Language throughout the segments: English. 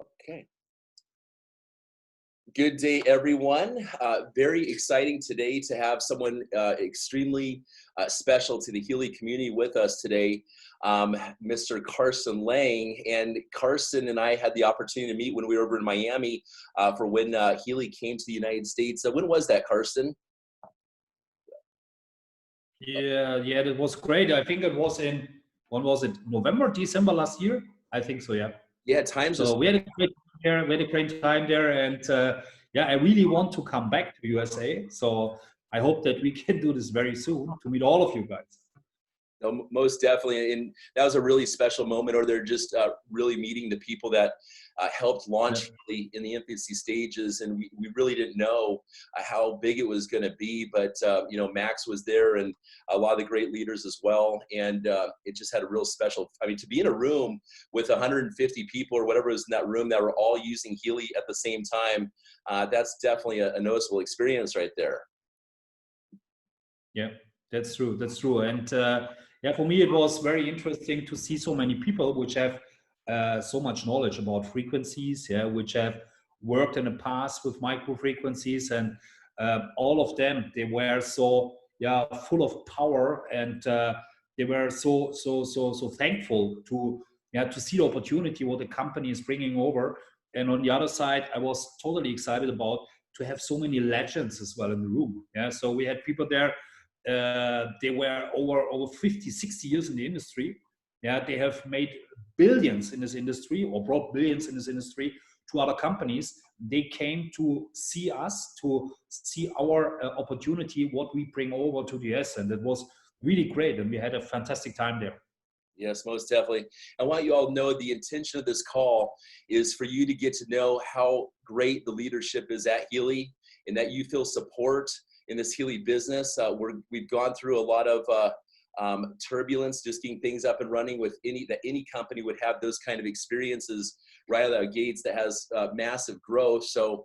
Okay. Good day, everyone. Very exciting today to have someone extremely special to the Healy community with us today, Mr. Carsten Lange. And Carsten and I had the opportunity to meet when we were over in Miami for when Healy came to the United States. When was that, Carsten? Yeah, that was great. I think it was in, when was it? November, December last year? I think so, yeah. Yeah, times. So we had a great time there, and yeah, I really want to come back to USA. So I hope that we can do this very soon to meet all of you guys. No, most definitely, and that was a really special moment. Or they're just really meeting the people that helped launch Healy in the infancy stages, and we really didn't know how big it was going to be. But you know, Max was there, and a lot of the great leaders as well, and it just had a real special. I mean, to be in a room with 150 people or whatever was in that room that were all using Healy at the same time, that's definitely a noticeable experience right there. Yeah, that's true. That's true, and yeah, for me it was very interesting to see so many people which have so much knowledge about frequencies, yeah, which have worked in the past with micro frequencies, and all of them, they were so full of power, and they were so thankful to to see the opportunity what the company is bringing over. And on the other side, I was totally excited about to have so many legends as well in the room. Yeah, so we had people there. They were over 50, 60 years in the industry. Yeah, they have made billions in this industry or brought billions in this industry to other companies. They came to see us, to see our opportunity, what we bring over to the US, and it was really great. And we had a fantastic time there. Yes, most definitely. I want you all to know the intention of this call is for you to get to know how great the leadership is at Healy, and that you feel support in this Healy business. We've gone through a lot of turbulence, just getting things up and running with any company would have those kind of experiences right out of the gates that has massive growth. So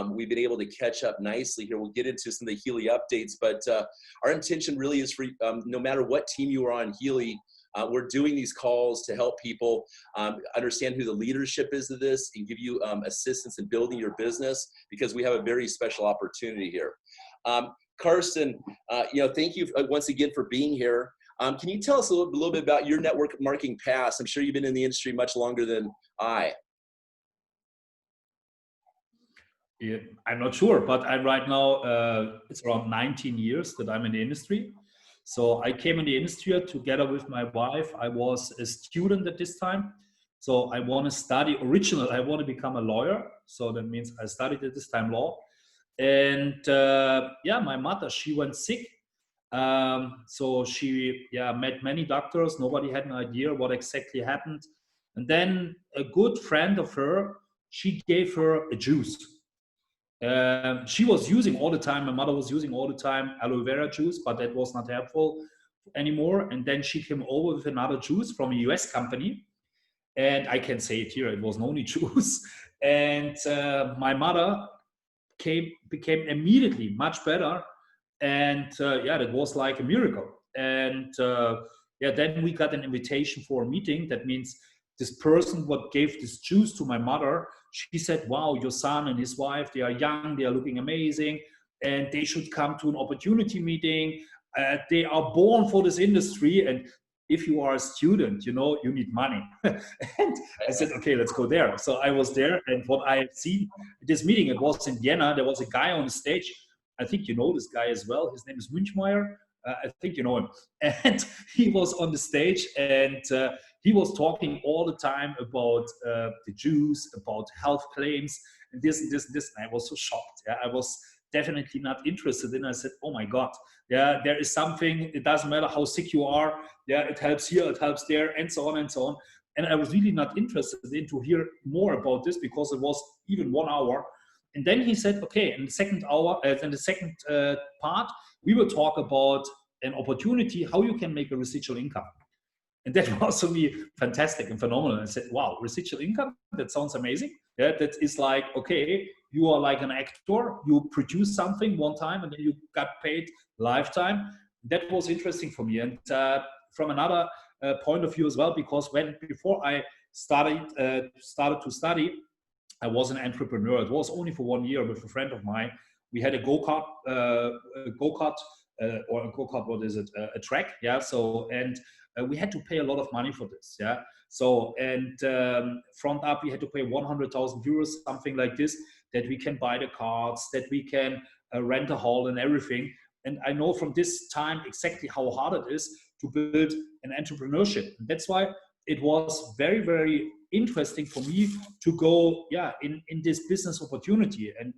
we've been able to catch up nicely here. We'll get into some of the Healy updates, but our intention really is for no matter what team you are on Healy, we're doing these calls to help people understand who the leadership is of this and give you assistance in building your business, because we have a very special opportunity here. Carsten, you know, thank you once again for being here. Can you tell us a little bit about your network marketing past? I'm sure you've been in the industry much longer than I. Yeah, I'm not sure, but I'm right now, it's around 19 years that I'm in the industry. So I came in the industry together with my wife. I was a student at this time. So I want to study I want to become a lawyer. So that means I studied at this time law. And yeah, my mother, she went sick. So she met many doctors. Nobody had an idea what exactly happened. And then a good friend of her, she gave her a juice. She was using all the time, my mother was using all the time aloe vera juice, but that was not helpful anymore. And then she came over with another juice from a US company. And I can say it here, it was noni juice. And my mother became immediately much better. And yeah, that was like a miracle. And yeah, then we got an invitation for a meeting. That means this person what gave this juice to my mother, she said, wow, your son and his wife, they are young, they are looking amazing, and they should come to an opportunity meeting. They are born for this industry, and if you are a student, you know, you need money. And I said, okay, let's go there. So I was there, and what I have seen at this meeting, it was in Vienna, there was a guy on the stage. I think you know this guy as well. His name is Münchmeyer. I think you know him. And he was on the stage, and he was talking all the time about the Jews, about health claims, and this. And I was so shocked. Yeah, I was definitely not interested in. I said, oh my God, yeah, there is something. It doesn't matter how sick you are. Yeah, it helps here, it helps there, and so on and so on. And I was really not interested in to hear more about this, because it was even 1 hour. And then he said, okay, in the second hour, in the second part, we will talk about an opportunity, how you can make a residual income. And that was for me fantastic and phenomenal. And I said, wow, residual income, that sounds amazing. Yeah, that is like, okay, you are like an actor, you produce something one time and then you got paid lifetime. That was interesting for me. And from another point of view as well, because before I started to study, I was an entrepreneur. It was only for 1 year with a friend of mine. We had a go-kart, or a go-kart, what is it? A track, yeah. So, and we had to pay a lot of money for this, yeah. So, and front up, we had to pay 100,000 euros, something like this, that we can buy the cards, that we can rent a hall and everything. And I know from this time exactly how hard it is to build an entrepreneurship. And that's why it was very, very interesting for me to go, yeah, in this business opportunity. And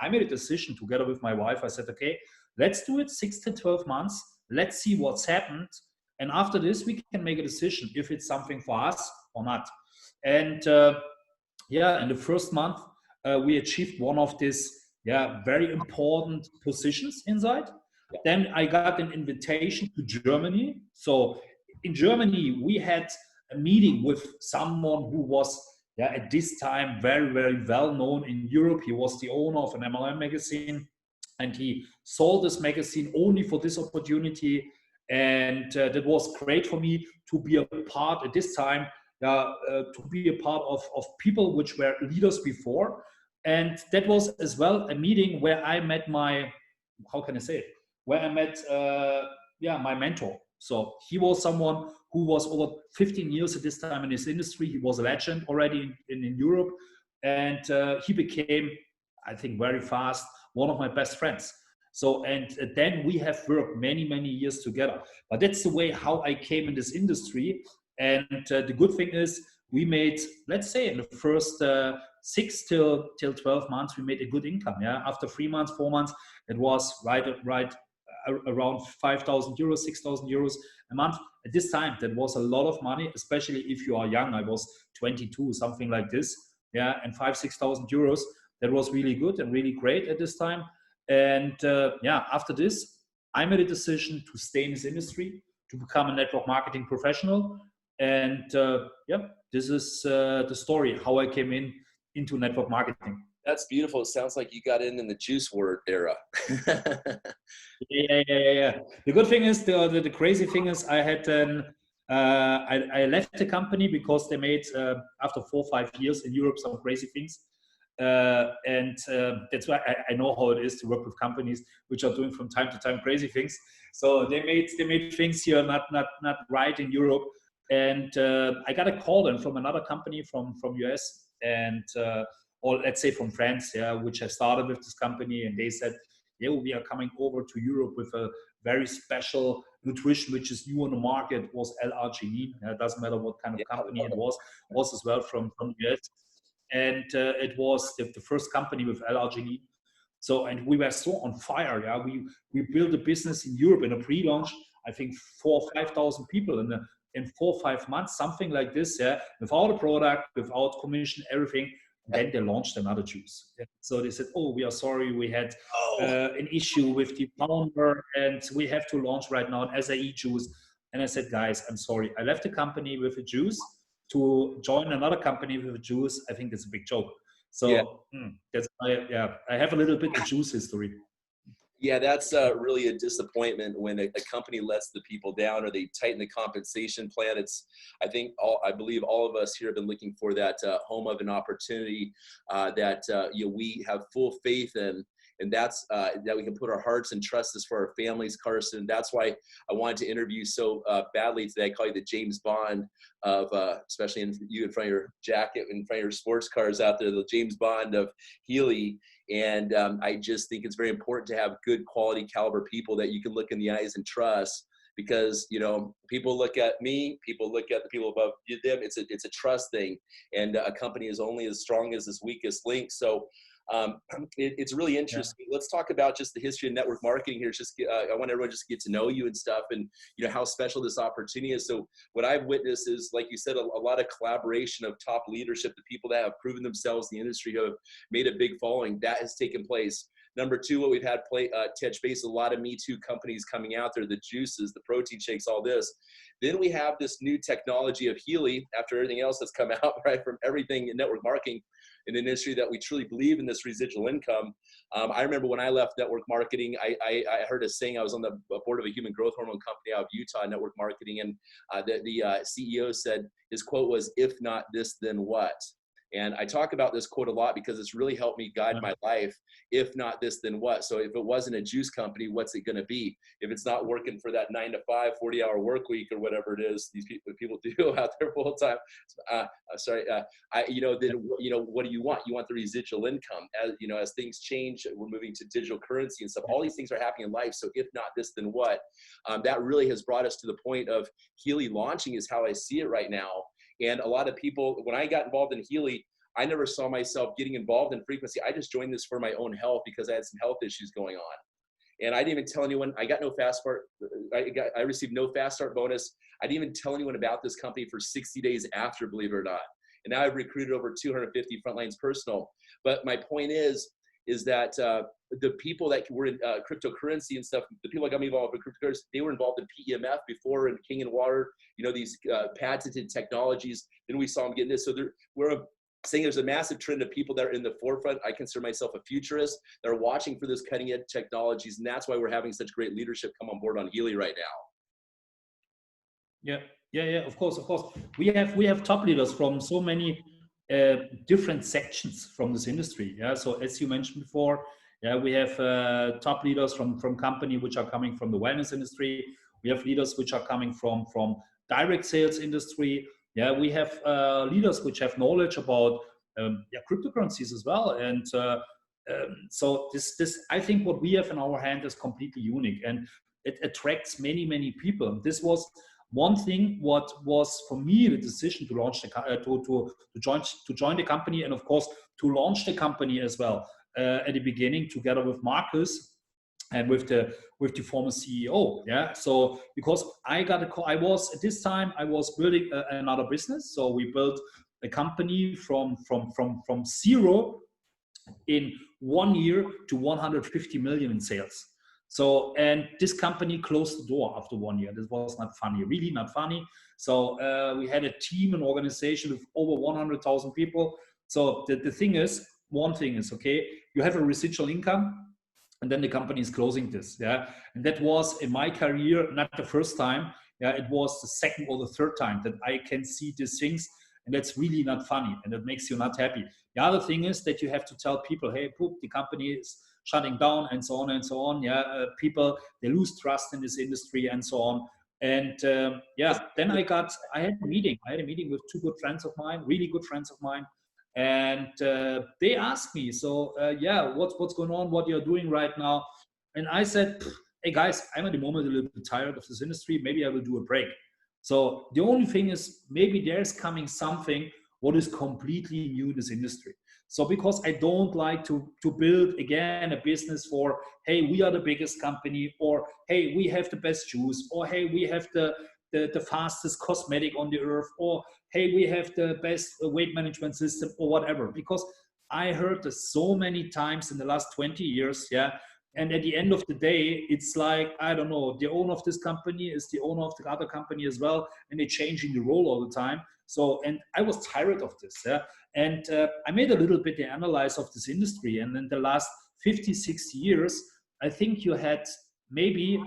I made a decision together with my wife. I said, okay, let's do it 6 to 12 months. Let's see what's happened. And after this, we can make a decision if it's something for us or not. And yeah, in the first month, we achieved one of these, yeah, very important positions inside. Then I got an invitation to Germany. So in Germany, we had a meeting with someone who was, yeah, at this time very, very well known in Europe. He was the owner of an MLM magazine, and he sold this magazine only for this opportunity. And that was great for me to be a part at this time, to be a part of people which were leaders before. And that was as well a meeting where I met my, how can I say it? Where I met, yeah, my mentor. So he was someone who was over 15 years at this time in this industry. He was a legend already in Europe. And he became, I think, very fast, one of my best friends. So, and then we have worked many, many years together. But that's the way how I came in this industry. And the good thing is we made, let's say in the first 6 till 12 months, we made a good income. Yeah. After 3 months, 4 months, it was right around 5,000 euros, 6,000 euros a month. At this time, that was a lot of money, especially if you are young. I was 22, something like this. Yeah. And 6,000 euros, that was really good and really great at this time. And yeah, after this, I made a decision to stay in this industry, to become a network marketing professional. And yeah, this is the story, how I came into network marketing. That's beautiful. It sounds like you got in the juice word era. Yeah. The good thing is, the crazy thing is, I had I left the company because they made after 4 or 5 years in Europe some crazy things. And that's why I know how it is to work with companies which are doing from time to time crazy things. So they made things here not right in Europe. And I got a call then from another company from US, and or let's say from France, yeah, which I started with this company, and they said, yeah, we are coming over to Europe with a very special nutrition which is new on the market. It was L-arginine. It doesn't matter what kind of company it was as well from US. And it was the first company with L-arginine. So, and we were so on fire. Yeah, we built a business in Europe in a pre-launch. I think 4,000 or 5,000 people in 4 or 5 months, something like this. Yeah, without a product, without commission, everything. Then they launched another juice. So they said, "Oh, we are sorry, we had an issue with the founder, and we have to launch right now an SAE juice." And I said, "Guys, I'm sorry. I left the company with a juice to join another company with a juice. I think that's a big joke." So yeah. That's I have a little bit of juice history. Yeah, that's really a disappointment when a company lets the people down or they tighten the compensation plan. I believe all of us here have been looking for that home of an opportunity that we have full faith in. And that's that we can put our hearts and trust this for our families, Carsten. That's why I wanted to interview so badly today. I call you the James Bond of, especially in front of your jacket, in front of your sports cars out there, the James Bond of Healy. And I just think it's very important to have good quality caliber people that you can look in the eyes and trust. Because people look at me, people look at the people above them. It's a trust thing, and a company is only as strong as its weakest link. So it's really interesting. Yeah. Let's talk about just the history of network marketing here. I want everyone just to get to know you and stuff, and how special this opportunity is. So what I've witnessed is, like you said, a lot of collaboration of top leadership, the people that have proven themselves in the industry, who have made a big following. That has taken place. Number two, what we've had touch base, a lot of Me Too companies coming out there, the juices, the protein shakes, all this. Then we have this new technology of Healy, after everything else that's come out, right, from everything in network marketing, in an industry that we truly believe in, this residual income. I remember when I left network marketing, I heard a saying. I was on the board of a human growth hormone company out of Utah, network marketing, and the CEO said, his quote was, "If not this, then what?" And I talk about this quote a lot because it's really helped me guide my life. If not this, then what? So if it wasn't a juice company, what's it going to be? If it's not working for that 9 to 5, 40-hour work week or whatever it is, these people do out there full time. Then what do you want? You want the residual income. As things change, we're moving to digital currency and stuff. All these things are happening in life. So if not this, then what? That really has brought us to the point of Healy launching is how I see it right now. And a lot of people, when I got involved in Healy, I never saw myself getting involved in frequency. I just joined this for my own health because I had some health issues going on. And I didn't even tell anyone. I got no fast start. I received no fast start bonus. I didn't even tell anyone about this company for 60 days after, believe it or not. And now I've recruited over 250 frontlines personal. But my point is that the people that were in cryptocurrency and stuff, the people that got me involved in cryptocurrency, they were involved in PEMF before and King and Water, these patented technologies. Then we saw them getting this. So we're saying there's a massive trend of people that are in the forefront. I consider myself a futurist. They're watching for those cutting edge technologies. And that's why we're having such great leadership come on board on Healy right now. Yeah, of course. We have top leaders from so many different sections from this industry. Yeah, so as you mentioned before, we have top leaders from company which are coming from the wellness industry. We have leaders which are coming from direct sales industry. Yeah, we have leaders which have knowledge about cryptocurrencies as well. And so this I think what we have in our hand is completely unique, and it attracts many people. This was one thing what was for me the decision to launch to join the company, and of course to launch the company as well at the beginning together with Marcus and with the former CEO. Yeah, so because I got a call, I was building another business. So we built a company from zero in 1 year to 150 million in sales. So, and this company closed the door after 1 year. This was not funny, really not funny. So we had a team, an organization of over 100,000 people. So the thing is, one thing is, okay, you have a residual income, and then the company is closing this. Yeah, and that was in my career not the first time. Yeah, it was the second or the third time that I can see these things, and that's really not funny, and it makes you not happy. The other thing is that you have to tell people, hey, the company is shutting down, and so on and so on. Yeah, people, they lose trust in this industry and so on. And then I had a meeting. I had a meeting with two good friends of mine, really good friends of mine. And they asked me, so what's going on? What you're doing right now? And I said, hey guys, I'm at the moment a little bit tired of this industry. Maybe I will do a break. So the only thing is, maybe there's coming something what is completely new in this industry. So because I don't like to build again a business for, hey, we are the biggest company, or hey, we have the best shoes, or hey, we have the fastest cosmetic on the earth, or hey, we have the best weight management system, or whatever. Because I heard this so many times in the last 20 years, yeah. And at the end of the day, it's like, I don't know, the owner of this company is the owner of the other company as well, and they're changing the role all the time. So, and I was tired of this, yeah. And I made a little bit the analysis of this industry, and in the last 50, 60 years, I think you had maybe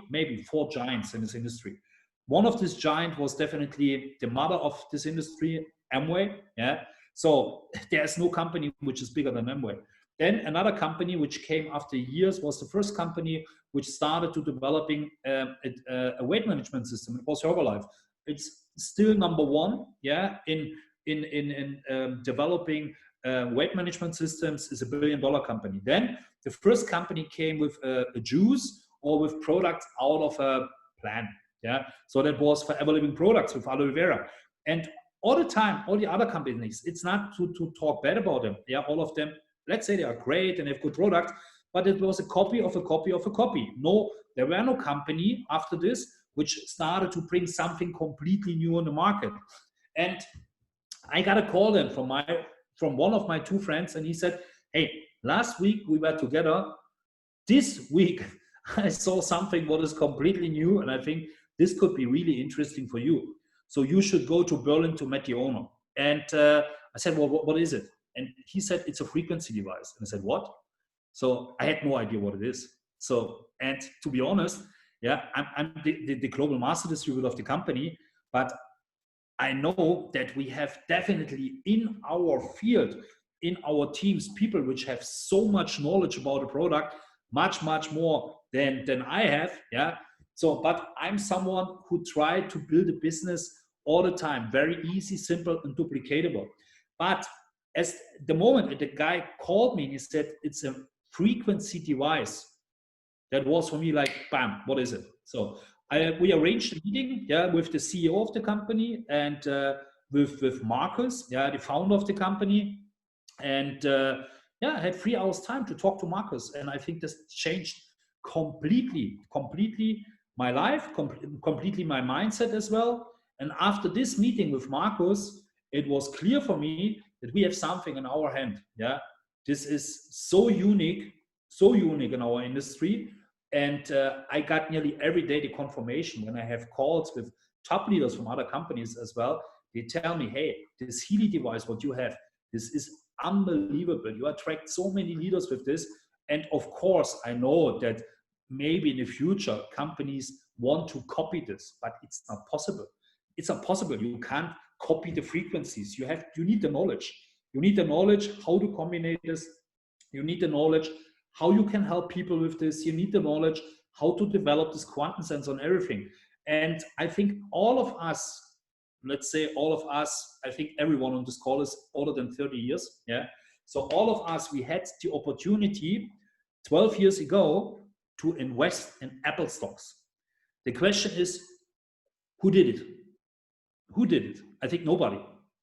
4 giants in this industry. One of these giants was definitely the mother of this industry, Amway, yeah. So there's no company which is bigger than Amway. Then another company which came after years was the first company which started to developing a weight management system. It was Herbalife. It's still number one, yeah, in developing weight management systems. Is $1 billion company. Then the first company came with a juice or with products out of a plant, yeah. So that was for ever living products with aloe vera. And all the time, all the other companies, it's not to talk bad about them. Yeah, all of them, let's say they are great and have good products, but it was a copy of a copy of a copy. No, there were no company after this which started to bring something completely new on the market. And I got a call then from one of my 2 friends, and he said, hey, last week we were together. This week I saw something what is completely new, and I think this could be really interesting for you. So you should go to Berlin to meet the owner. And I said, well, what is it? And he said, it's a frequency device. And I said, what? So I had no idea what it is. So, and to be honest, yeah, I'm the global master distributor of the company, but I know that we have definitely in our field, in our teams, people which have so much knowledge about a product, much more than I have. Yeah. So, but I'm someone who tried to build a business all the time, very easy, simple, and duplicatable. But as the moment that the guy called me and he said it's a frequency device, that was for me like, bam, what is it? So we arranged a meeting, yeah, with the CEO of the company and with Marcus, yeah, the founder of the company, and yeah, I had 3 hours time to talk to Marcus, and I think this changed completely my life, completely my mindset as well. And after this meeting with Marcus, it was clear for me that we have something in our hand. Yeah, this is so unique in our industry. And I got nearly every day the confirmation when I have calls with top leaders from other companies as well. They tell me, hey, this Healy device, what you have, this is unbelievable. You attract so many leaders with this. And of course, I know that maybe in the future, companies want to copy this, but it's not possible. It's not possible. You can't copy the frequencies. You need the knowledge. You need the knowledge how to combine this. You need the knowledge how you can help people with this. You need the knowledge how to develop this quantum sense on everything. And I think all of us, let's say all of us, I think everyone on this call is older than 30 years. Yeah. So all of us, we had the opportunity 12 years ago to invest in Apple stocks. The question is, who did it? Who did it? I think nobody,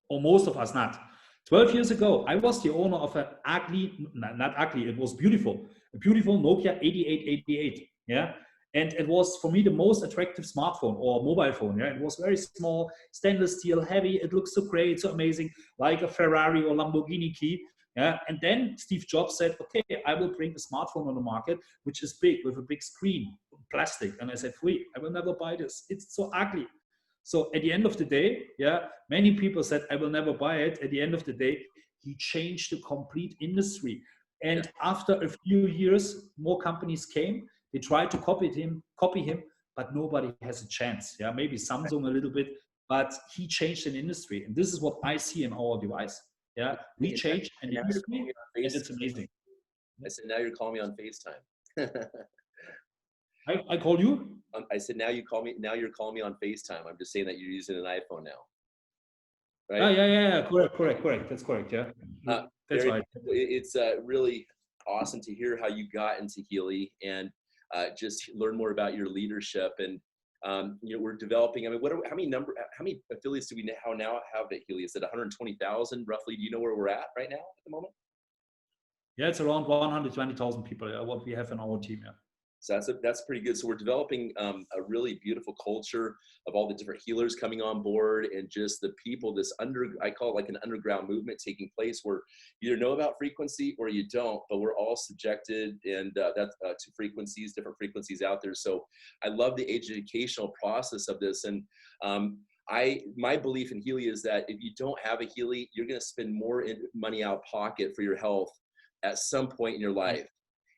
or most of us not. 12 years ago, I was the owner of an ugly, not ugly, it was beautiful, a beautiful Nokia 8888. Yeah. And it was for me the most attractive smartphone or mobile phone. Yeah. It was very small, stainless steel, heavy. It looks so great, so amazing, like a Ferrari or Lamborghini key. Yeah. And then Steve Jobs said, okay, I will bring a smartphone on the market, which is big with a big screen, plastic. And I said, wait, I will never buy this. It's so ugly. So at the end of the day, yeah, many people said, I will never buy it. At the end of the day, he changed the complete industry. And after a few years, more companies came. They tried to copy him, but nobody has a chance. Yeah, maybe Samsung a little bit, but he changed an industry. And this is what I see in our device. Yeah, we changed an industry, and it's amazing. I said, now you're calling me on FaceTime. I call you? I said, now you're calling me on FaceTime. I'm just saying that you're using an iPhone now. Right? Oh, yeah. Correct. That's correct. Yeah. That's right. It's really awesome to hear how you got into Healy and just learn more about your leadership. And we're developing. I mean, how many affiliates do we now have at Healy? Is it 120,000 roughly? Do you know where we're at right now at the moment? Yeah, it's around 120,000 people. What we have in our team. Yeah. So that's pretty good. So we're developing a really beautiful culture of all the different healers coming on board and just the people, I call it like an underground movement taking place where you either know about frequency or you don't, but we're all subjected and to frequencies, different frequencies out there. So I love the educational process of this. And my belief in Healy is that if you don't have a Healy, you're going to spend more money out of pocket for your health at some point in your life.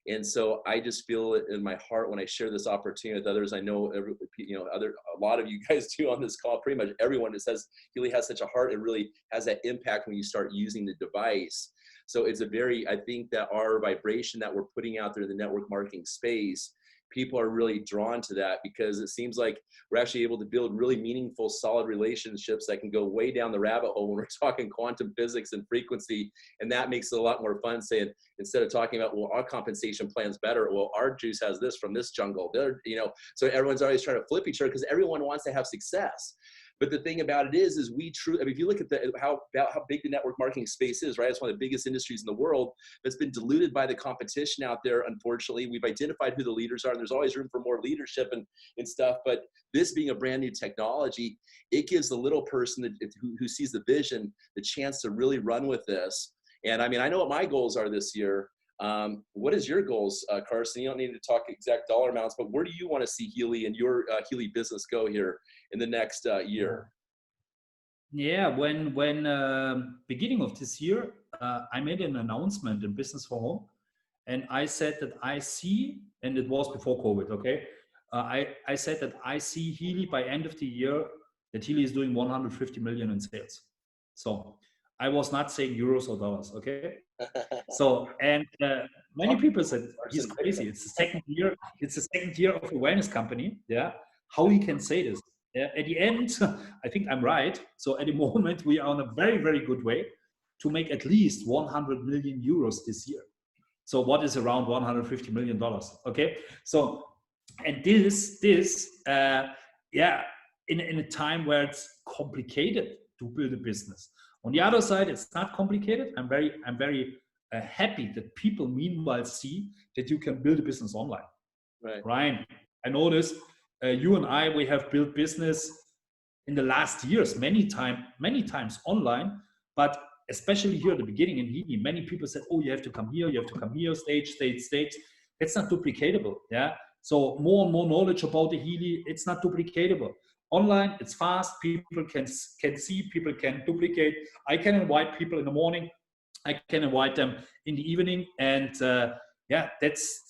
And so I just feel it in my heart when I share this opportunity with others. I know a lot of you guys do on this call, pretty much everyone that says Healy has such a heart, it really has that impact when you start using the device. So it's I think that our vibration that we're putting out there in the network marketing space, people are really drawn to that because it seems like we're actually able to build really meaningful, solid relationships that can go way down the rabbit hole when we're talking quantum physics and frequency. And that makes it a lot more fun saying, instead of talking about, well, our compensation plan's better. Well, our juice has this from this jungle. So everyone's always trying to flip each other because everyone wants to have success. But the thing about it is we truly, I mean, if you look at how big the network marketing space is, right? It's one of the biggest industries in the world that's been diluted by the competition out there. Unfortunately, we've identified who the leaders are. And there's always room for more leadership and stuff. But this being a brand new technology, it gives the little person who sees the vision, the chance to really run with this. And I mean, I know what my goals are this year. What is your goals, Carsten? You don't need to talk exact dollar amounts, but where do you want to see Healy and your Healy business go here in the next year? Yeah, when beginning of this year, I made an announcement in Business for Home, and I said that I see, and it was before COVID, okay? I said that I see Healy by end of the year that Healy is doing 150 million in sales. So I was not saying euros or dollars, okay? So, and many people said he's crazy. It's the second year. It's the second year of a wellness company. Yeah, how he can say this? At the end, I think I'm right. So at the moment, we are on a very, very good way to make at least 100 million euros this year. So what is around 150 million dollars? Okay, so and this yeah, in a time where it's complicated to build a business. On the other side, it's not complicated. I'm very happy that people meanwhile see that you can build a business online. Right. Ryan, I noticed you and I, we have built business in the last years many times online, but especially here at the beginning in Healy, many people said, oh, you have to come here, stage. It's not duplicatable. Yeah. So more and more knowledge about the Healy, it's not duplicatable. Online, it's fast. People can see, people can duplicate. I can invite people in the morning. I can invite them in the evening. And yeah, that's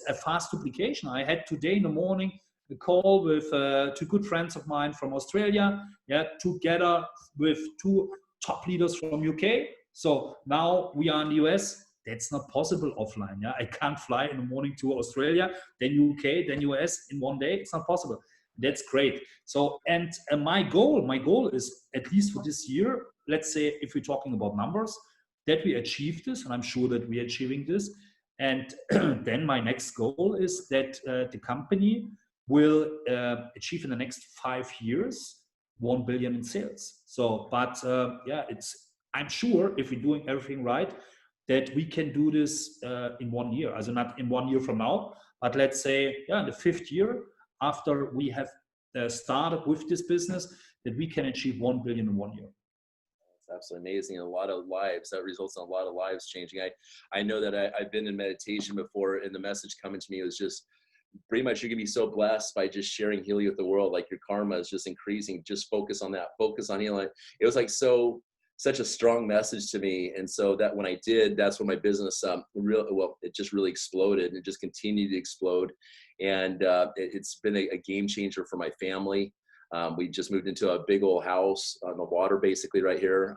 a fast duplication. I had today in the morning a call with two good friends of mine from Australia, yeah, together with two top leaders from UK. So now we are in the US. That's not possible offline. Yeah, I can't fly in the morning to Australia, then UK, then US in one day. It's not possible. That's great. So, and my goal is, at least for this year, let's say if we're talking about numbers, that we achieve this, and I'm sure that we're achieving this. And then my next goal is that the company will achieve in the next 5 years 1 billion in sales. So, but yeah, I'm sure if we're doing everything right, that we can do this in 1 year. Also not in 1 year from now, but let's say, yeah, in the 5th year after we have started with this business, that we can achieve 1 billion in 1 year. That's absolutely amazing. A lot of lives, that results in a lot of lives changing. I know that I've been in meditation before, and the message coming to me was just pretty much, you're gonna be so blessed by just sharing Healy with the world. Like your karma is just increasing. Just focus on that. Focus on healing. It was like such a strong message to me. And so that when I did, that's when my business it just really exploded, and it just continued to explode. And it's been a game changer for my family. We just moved into a big old house on the water, basically right here.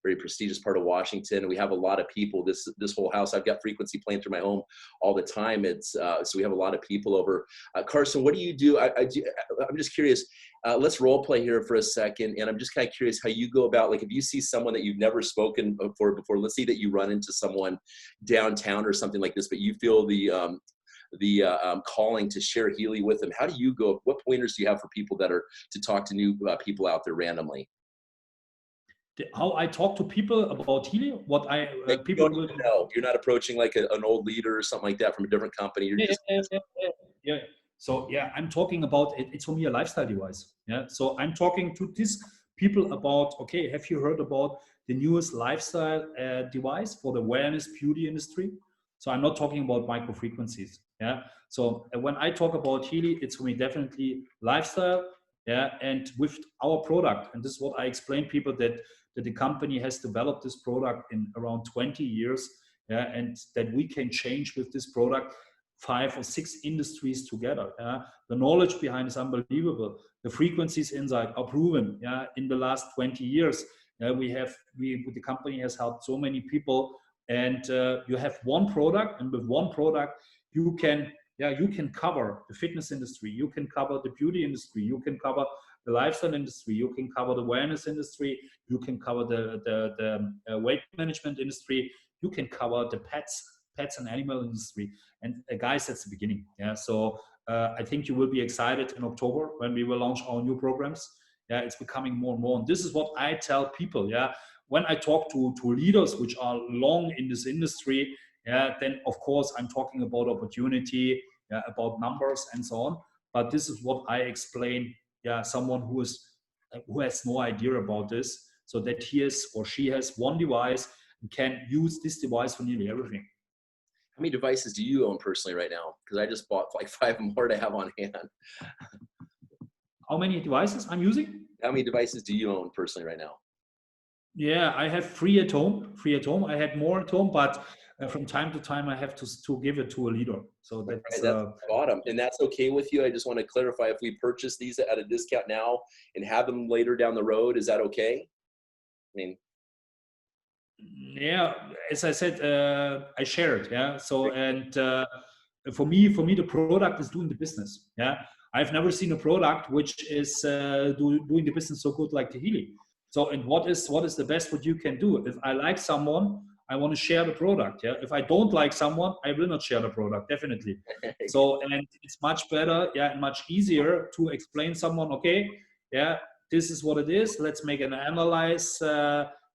Very prestigious part of Washington. We have a lot of people. This whole house, I've got frequency playing through my home all the time. It's so we have a lot of people over. Carsten, what do you do? I'm just curious. Let's role play here for a second, and I'm just kind of curious how you go about, like, if you see someone that you've never spoken before. Let's say that you run into someone downtown or something like this, but you feel the calling to share Healy with them. How do you go? What pointers do you have for people that are to talk to new people out there randomly? How I talk to people about Healy, what I people will know. You're not approaching like an old leader or something like that from a different company. You're yeah. So yeah, I'm talking about it. It's for me a lifestyle device. Yeah. So I'm talking to these people about, okay, have you heard about the newest lifestyle device for the wellness beauty industry? So I'm not talking about micro frequencies. Yeah. So when I talk about Healy, it's for me definitely lifestyle. Yeah. And with our product, and this is what I explain people, that the company has developed this product in around 20 years, yeah, and that we can change with this product 5 or 6 industries together. Yeah. The knowledge behind is unbelievable. The frequencies inside are proven. Yeah, in the last 20 years, the company has helped so many people, and you have one product, and with one product you can cover the fitness industry, you can cover the beauty industry, you can cover the lifestyle industry, you can cover the wellness industry, you can cover the weight management industry, you can cover the pets and animal industry. And guys, that's the beginning. Yeah. So I think you will be excited in October when we will launch our new programs. Yeah, it's becoming more and more. And this is what I tell people. Yeah, when I talk to leaders which are long in this industry, yeah, then of course I'm talking about opportunity, yeah, about numbers and so on. But this is what I explain. Yeah, someone who has no idea about this, so that he has or she has one device and can use this device for nearly everything. How many devices do you own personally right now? Because I just bought like 5 more to have on hand. How many devices I'm using? How many devices do you own personally right now? Yeah, I have 3 at home. I had more at home, but from time to time I have to give it to a leader. So that's bottom, and that's okay with you. I just want to clarify, if we purchase these at a discount now and have them later down the road, is that okay? I mean, yeah, as I said, I share it. Yeah. So, and for me, the product is doing the business. Yeah. I've never seen a product which is doing the business so good like the Healy. So, and what is the best what you can do? If I like someone, I want to share the product. Yeah. If I don't like someone, I will not share the product, definitely. So, and it's much better, yeah, and much easier to explain someone, okay, yeah, this is what it is. Let's make an analyze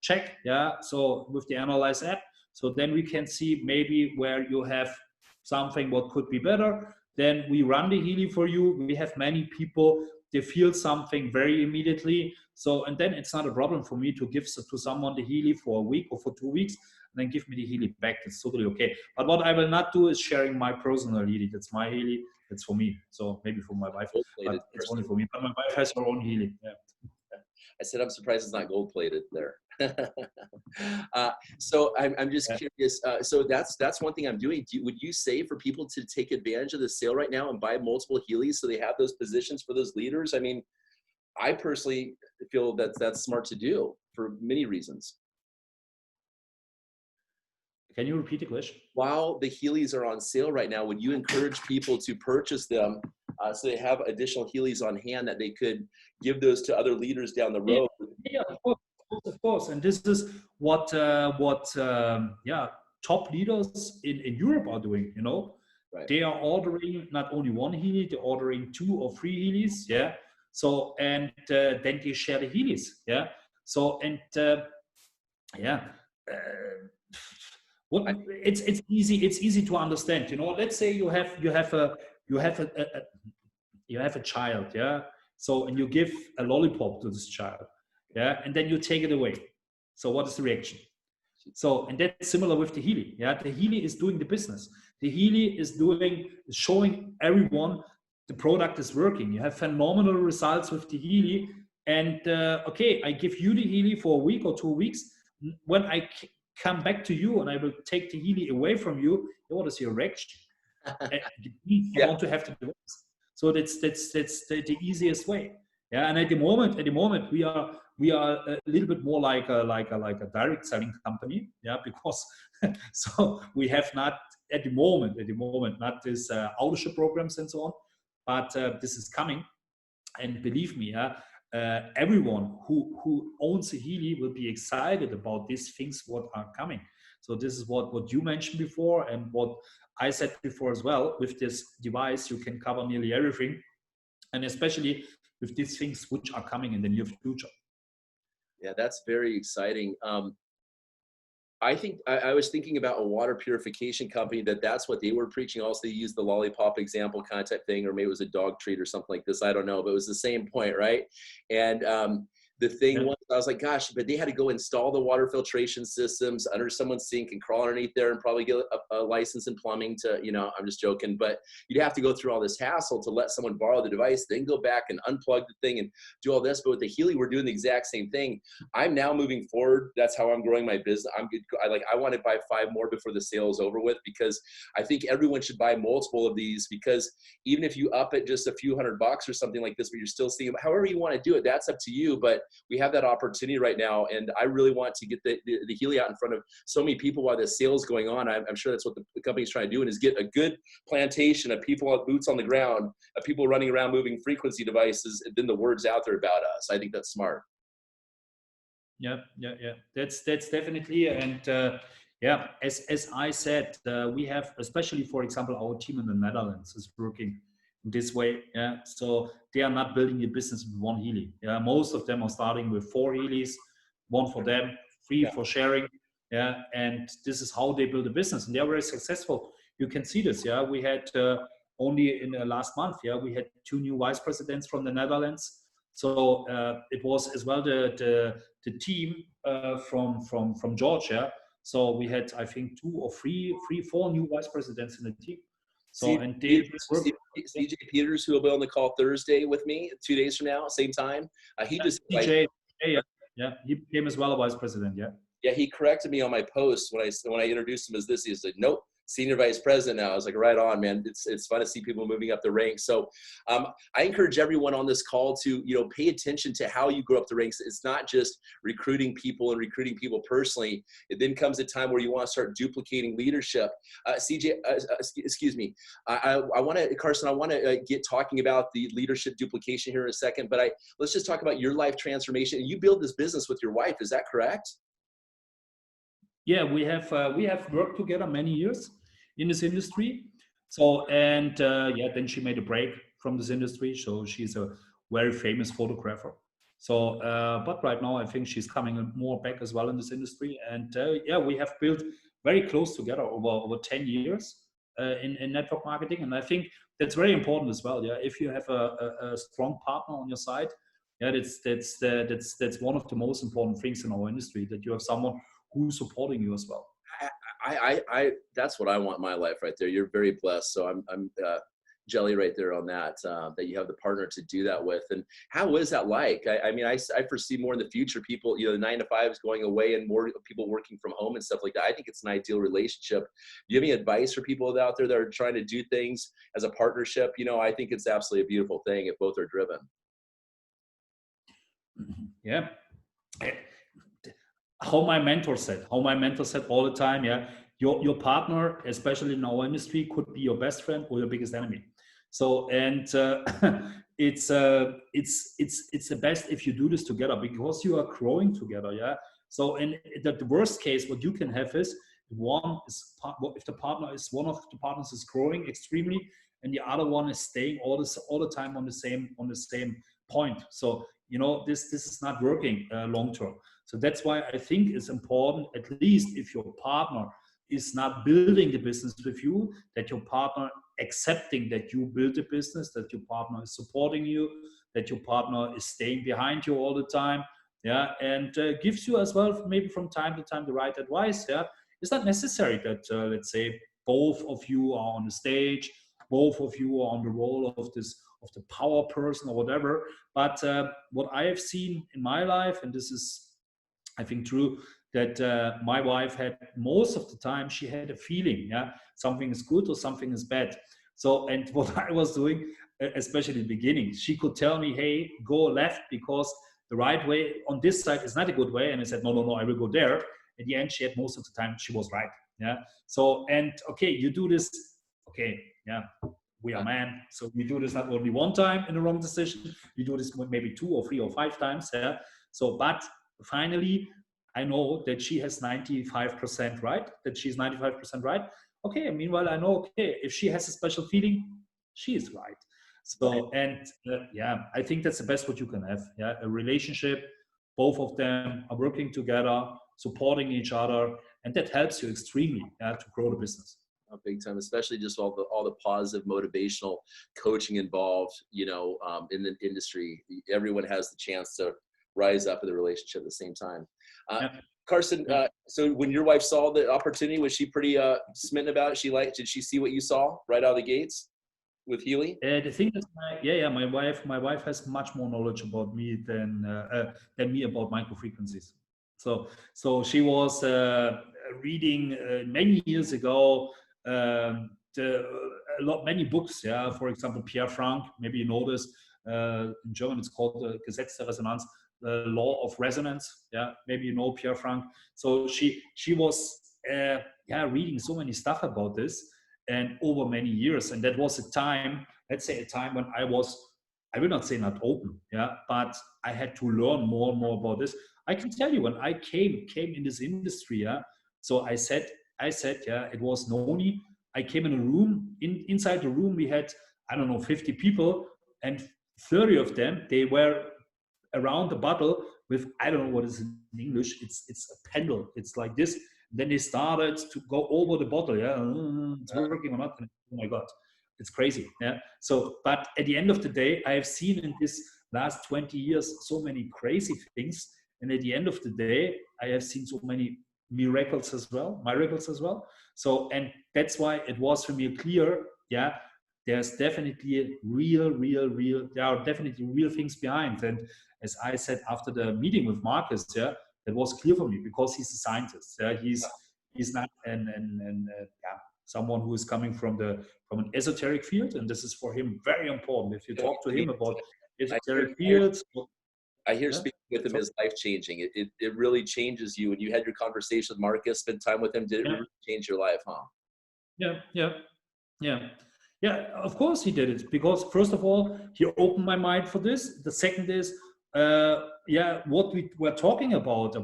check. Yeah. So with the analyze app, so then we can see maybe where you have something what could be better. Then we run the Healy for you. We have many people, they feel something very immediately. So, and then it's not a problem for me to give to someone the Healy for a week or for 2 weeks, and then give me the Healy back. It's totally okay. But what I will not do is sharing my personal Healy. That's my Healy. That's for me. So maybe for my wife, but it's only for me. But my wife has her own Healy. Yeah. I said, I'm surprised it's not gold plated there. So I'm just curious. So that's one thing I'm doing. Would you say for people to take advantage of the sale right now and buy multiple Healys so they have those positions for those leaders? I mean, I personally feel that that's smart to do for many reasons. Can you repeat the question? While the Healys are on sale right now, would you encourage people to purchase them so they have additional Healys on hand that they could give those to other leaders down the road? Yeah, of course. And this is what top leaders in Europe are doing. You know, right. They are ordering not only one Healy, they're ordering 2 or 3 Healys. Yeah. So and then they share the Healys. Yeah. So and it's easy to understand. You know, let's say you have a child. Yeah. So and you give a lollipop to this child. Yeah, and then you take it away. So what is the reaction? So, and that's similar with the Healy. Yeah, the Healy is doing the business. The Healy is showing everyone the product is working. You have phenomenal results with the Healy. And okay, I give you the Healy for a week or 2 weeks. When I come back to you and I will take the Healy away from you, what is your reaction? You want to have the device. So that's the easiest way. Yeah, and at the moment we are a little bit more like a direct selling company. Yeah, because so we have not at the moment not this ownership programs and so on, but this is coming, and believe me, everyone who owns a Healy will be excited about these things what are coming. So this is what you mentioned before and what I said before as well. With this device, you can cover nearly everything, and especially with these things which are coming in the near future. Yeah, that's very exciting. I think I was thinking about a water purification company that's what they were preaching. Also, they used the lollipop example kind of type thing, or maybe it was a dog treat or something like this. I don't know, but it was the same point, right? And the thing was, I was like, gosh, but they had to go install the water filtration systems under someone's sink and crawl underneath there and probably get a license in plumbing to, I'm just joking, but you'd have to go through all this hassle to let someone borrow the device, then go back and unplug the thing and do all this. But with the Healy, we're doing the exact same thing. I'm now moving forward. That's how I'm growing my business. I want to buy 5 more before the sale is over with, because I think everyone should buy multiple of these, because even if you up it just a few $100 or something like this, but you're still seeing however you want to do it, that's up to you. But we have that opportunity right now, and I really want to get the Healy out in front of so many people while the sale is going on. I'm sure that's what the company's trying to do, and is get a good plantation of people with boots on the ground, of people running around moving frequency devices, and then the word's out there about us. I think that's smart. Yeah. That's definitely, and as I said, we have, especially for example, our team in the Netherlands is working this way. Yeah, so they are not building a business with 1 Healy. Yeah, most of them are starting with 4 Healys, 1 for them, 3 for sharing. Yeah, and this is how they build a business, and they are very successful. You can see this. Yeah, we had only in the last month. Yeah, we had 2 new vice presidents from the Netherlands. So it was as well the team from Georgia. So we had, I think, 2 or 4 new vice presidents in the team. So CJ Peters, who will be on the call Thursday with me 2 days from now, same time. He just CJ, he became as well a vice president. Yeah. Yeah, he corrected me on my post when I introduced him as this. He said, "Nope, senior vice president now." I was like, "Right on, man." It's fun to see people moving up the ranks. So I encourage everyone on this call to pay attention to how you grow up the ranks. It's not just recruiting people and recruiting people personally. It then comes a time where you want to start duplicating leadership. CJ, excuse me. Carsten, I want to get talking about the leadership duplication here in a second. But let's just talk about your life transformation. And you build this business with your wife. Is that correct? Yeah, we have worked together many years in this industry. So then she made a break from this industry. So she's a very famous photographer. So but right now I think she's coming more back as well in this industry. And we have built very close together over 10 years in network marketing. And I think that's very important as well. Yeah, if you have a strong partner on your side, yeah, that's one of the most important things in our industry, that you have someone who's supporting you as well. I that's what I want in my life right there. You're very blessed. So I'm jelly right there on that, that you have the partner to do that with. And how is that like? I mean, I foresee more in the future, people, the 9 to 5 is going away and more people working from home and stuff like that. I think it's an ideal relationship. Do you have any advice for people out there that are trying to do things as a partnership? I think it's absolutely a beautiful thing if both are driven. Yeah. How my mentor said all the time, yeah, your partner, especially in our industry, could be your best friend or your biggest enemy. So, and it's the best if you do this together, because you are growing together, yeah. So, and the worst case, what you can have is if one of the partners is growing extremely, and the other one is staying all the time on the same point. So, this is not working long term. So that's why I think it's important, at least if your partner is not building the business with you, that your partner accepting that you build the business, that your partner is supporting you, that your partner is staying behind you all the time, yeah, and gives you as well, maybe from time to time, the right advice. Yeah, it's not necessary that let's say both of you are on the stage, both of you are on the role of the power person or whatever. But what I have seen in my life, and this is, I think, true, that my wife had most of the time, she had a feeling, yeah, something is good or something is bad. So, and what I was doing, especially in the beginning, she could tell me, hey, go left because the right way on this side is not a good way. And I said, no, I will go there. At the end, she had most of the time, she was right. Yeah. So, and okay, you do this. Okay. Yeah. We are man. So we do this not only one time in the wrong decision. You do this maybe 2 or 3 or 5 times. Yeah. So, but finally, I know that she has 95% right, that she's 95% right. Okay, meanwhile, I know, okay, if she has a special feeling, she is right. So, and I think that's the best what you can have. Yeah, a relationship, both of them are working together, supporting each other, and that helps you extremely to grow the business. Big time, especially just all the positive motivational coaching involved, in the industry. Everyone has the chance to rise up in the relationship at the same time. Carsten, so when your wife saw the opportunity, was she pretty smitten about it? Did she see what you saw right out of the gates with Healy? The thing is, my wife has much more knowledge about me than me about microfrequencies. So she was reading many years ago many books. Yeah, for example, Pierre Frank. Maybe you know this. In German, it's called Gesetz der Resonanz, the law of resonance. Yeah, maybe you know Pierre Frank. So she was reading so many stuff about this, and over many years. And that was a time, let's say a time when I will not say not open, yeah, but I had to learn more and more about this. I can tell you when I came in this industry, yeah. So I said, yeah, it was Noni. I came in a room. Inside the room, we had, I don't know, 50 people, and 30 of them, they were around the bottle with, I don't know what is in English. It's a pendle. It's like this. Then they started to go over the bottle. Yeah, it's working or not. Oh my God, it's crazy. Yeah. So, but at the end of the day, I have seen in this last 20 years so many crazy things, and at the end of the day, I have seen so many miracles as well. So, and that's why it was for me clear. Yeah, there's definitely there are definitely real things behind. And as I said after the meeting with Marcus, yeah, That was clear for me because he's a scientist. He's not someone who is coming from an esoteric field, and this is for him very important. If you talk to him about esoteric fields, I hear speaking with him is life changing. It really changes you. When you had your conversation with Marcus, spend time with him, did it really change your life, huh? Yeah, of course he did it, because first of all, he opened my mind for this. The second is, what we were talking about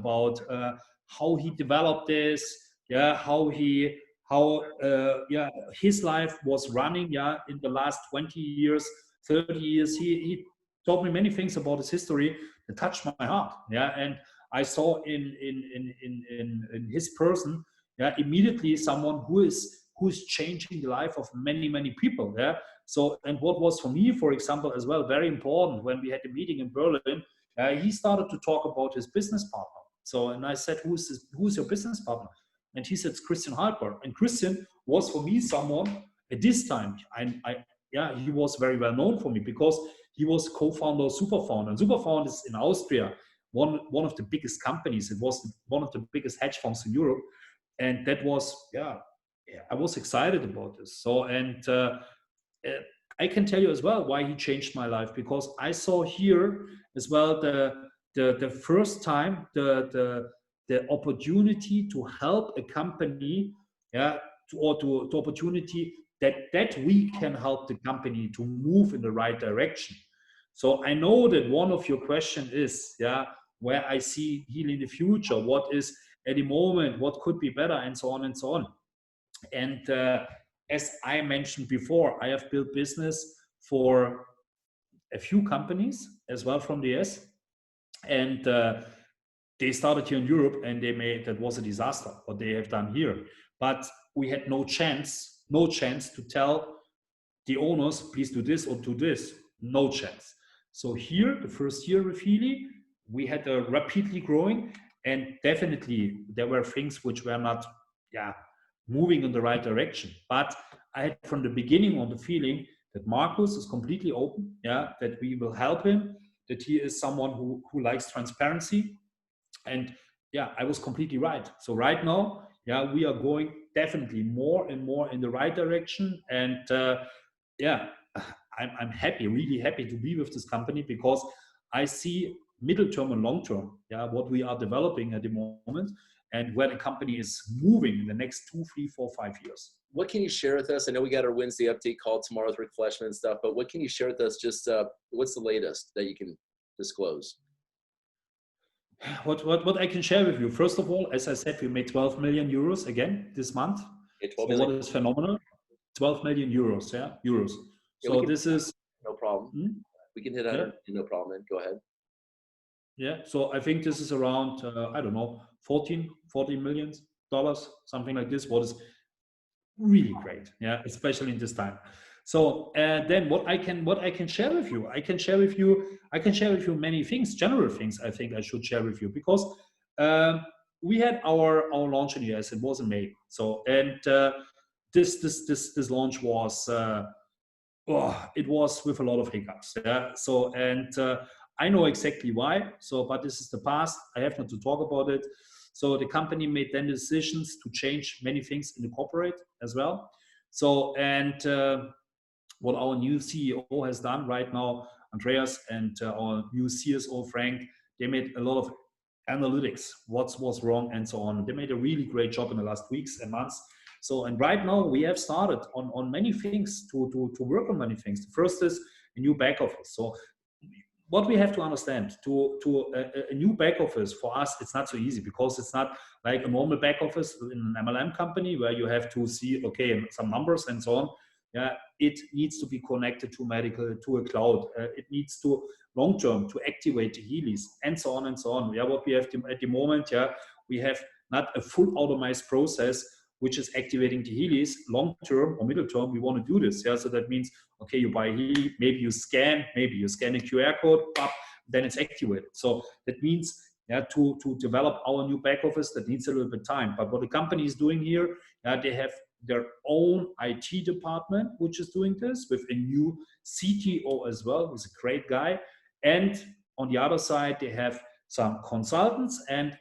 how he developed this, how his life was running, in the last 20 years, 30 years. He told me many things about his history that touched my heart, and I saw in his person, immediately someone who's changing the life of many people. So, and what was for me, for example, as well, very important, when we had a meeting in Berlin, he started to talk about his business partner. So, and I said, who's your business partner? And he said, it's Christian Halper. And Christian was for me someone at this time, he was very well known for me because he was co-founder of Superhuman. And Superhuman is in Austria, one of the biggest companies. It was one of the biggest hedge funds in Europe. And that was, I was excited about this. So, and I can tell you as well why he changed my life, because I saw here as well the first time the opportunity to help a company, to opportunity that we can help the company to move in the right direction. So I know that one of your questions is, where I see Healy in the future, what is at the moment, what could be better, and so on and so on. And as I mentioned before, I have built business for a few companies as well from the US, and they started here in Europe, and that was a disaster what they have done here. But we had no chance to tell the owners, please do this or do this. No chance. So here, the first year with Healy, we had a rapidly growing, and definitely there were things which were not, moving in the right direction. But I had from the beginning on the feeling that Marcus is completely open, that we will help him, that he is someone who likes transparency. And I was completely right. So right now, we are going definitely more and more in the right direction. And I'm happy, really happy to be with this company, because I see middle term and long term, what we are developing at the moment, and where the company is moving in the next 2, 3, 4, 5 years. What can you share with us? I know we got our Wednesday update call tomorrow with Rick Fleshman and stuff, but what can you share with us? Just what's the latest that you can disclose? What I can share with you, first of all, as I said, we made 12 million euros again this month. So what is phenomenal? 12 million euros, euros. So this is no problem. We can hit 100, no problem. Then go ahead. So I think this is around, I don't know, $14 million, something like this, what is really great, especially in this time. So then what I can share with you, I can share with you many things, general things I think I should share with you, because we had our launch in the US. It was in May. So, and this launch was, it was with a lot of hiccups. So, and I know exactly why. So, but this is the past. I have not to talk about it. So the company made then decisions to change many things in the corporate as well. So, and what our new CEO has done right now, Andreas, and our new CSO, Frank, they made a lot of analytics, what was wrong and so on. They made a really great job in the last weeks and months. So, and right now we have started on many things to work on many things. The first is a new back office. So what we have to understand, a new back office for us, it's not so easy, because it's not like a normal back office in an MLM company where you have to see, some numbers and so on. It needs to be connected to a cloud. It needs to long-term to activate the Healys and so on and so on. What we have at the moment, we have not a full automized process which is activating the Healys. Long-term or middle-term, we want to do this. So that means, you buy Healy, maybe you scan a QR code, then it's activated. So that means to develop our new back office, that needs a little bit of time. But what the company is doing here, they have their own IT department, which is doing this with a new CTO as well, who's a great guy. And on the other side, they have some consultants and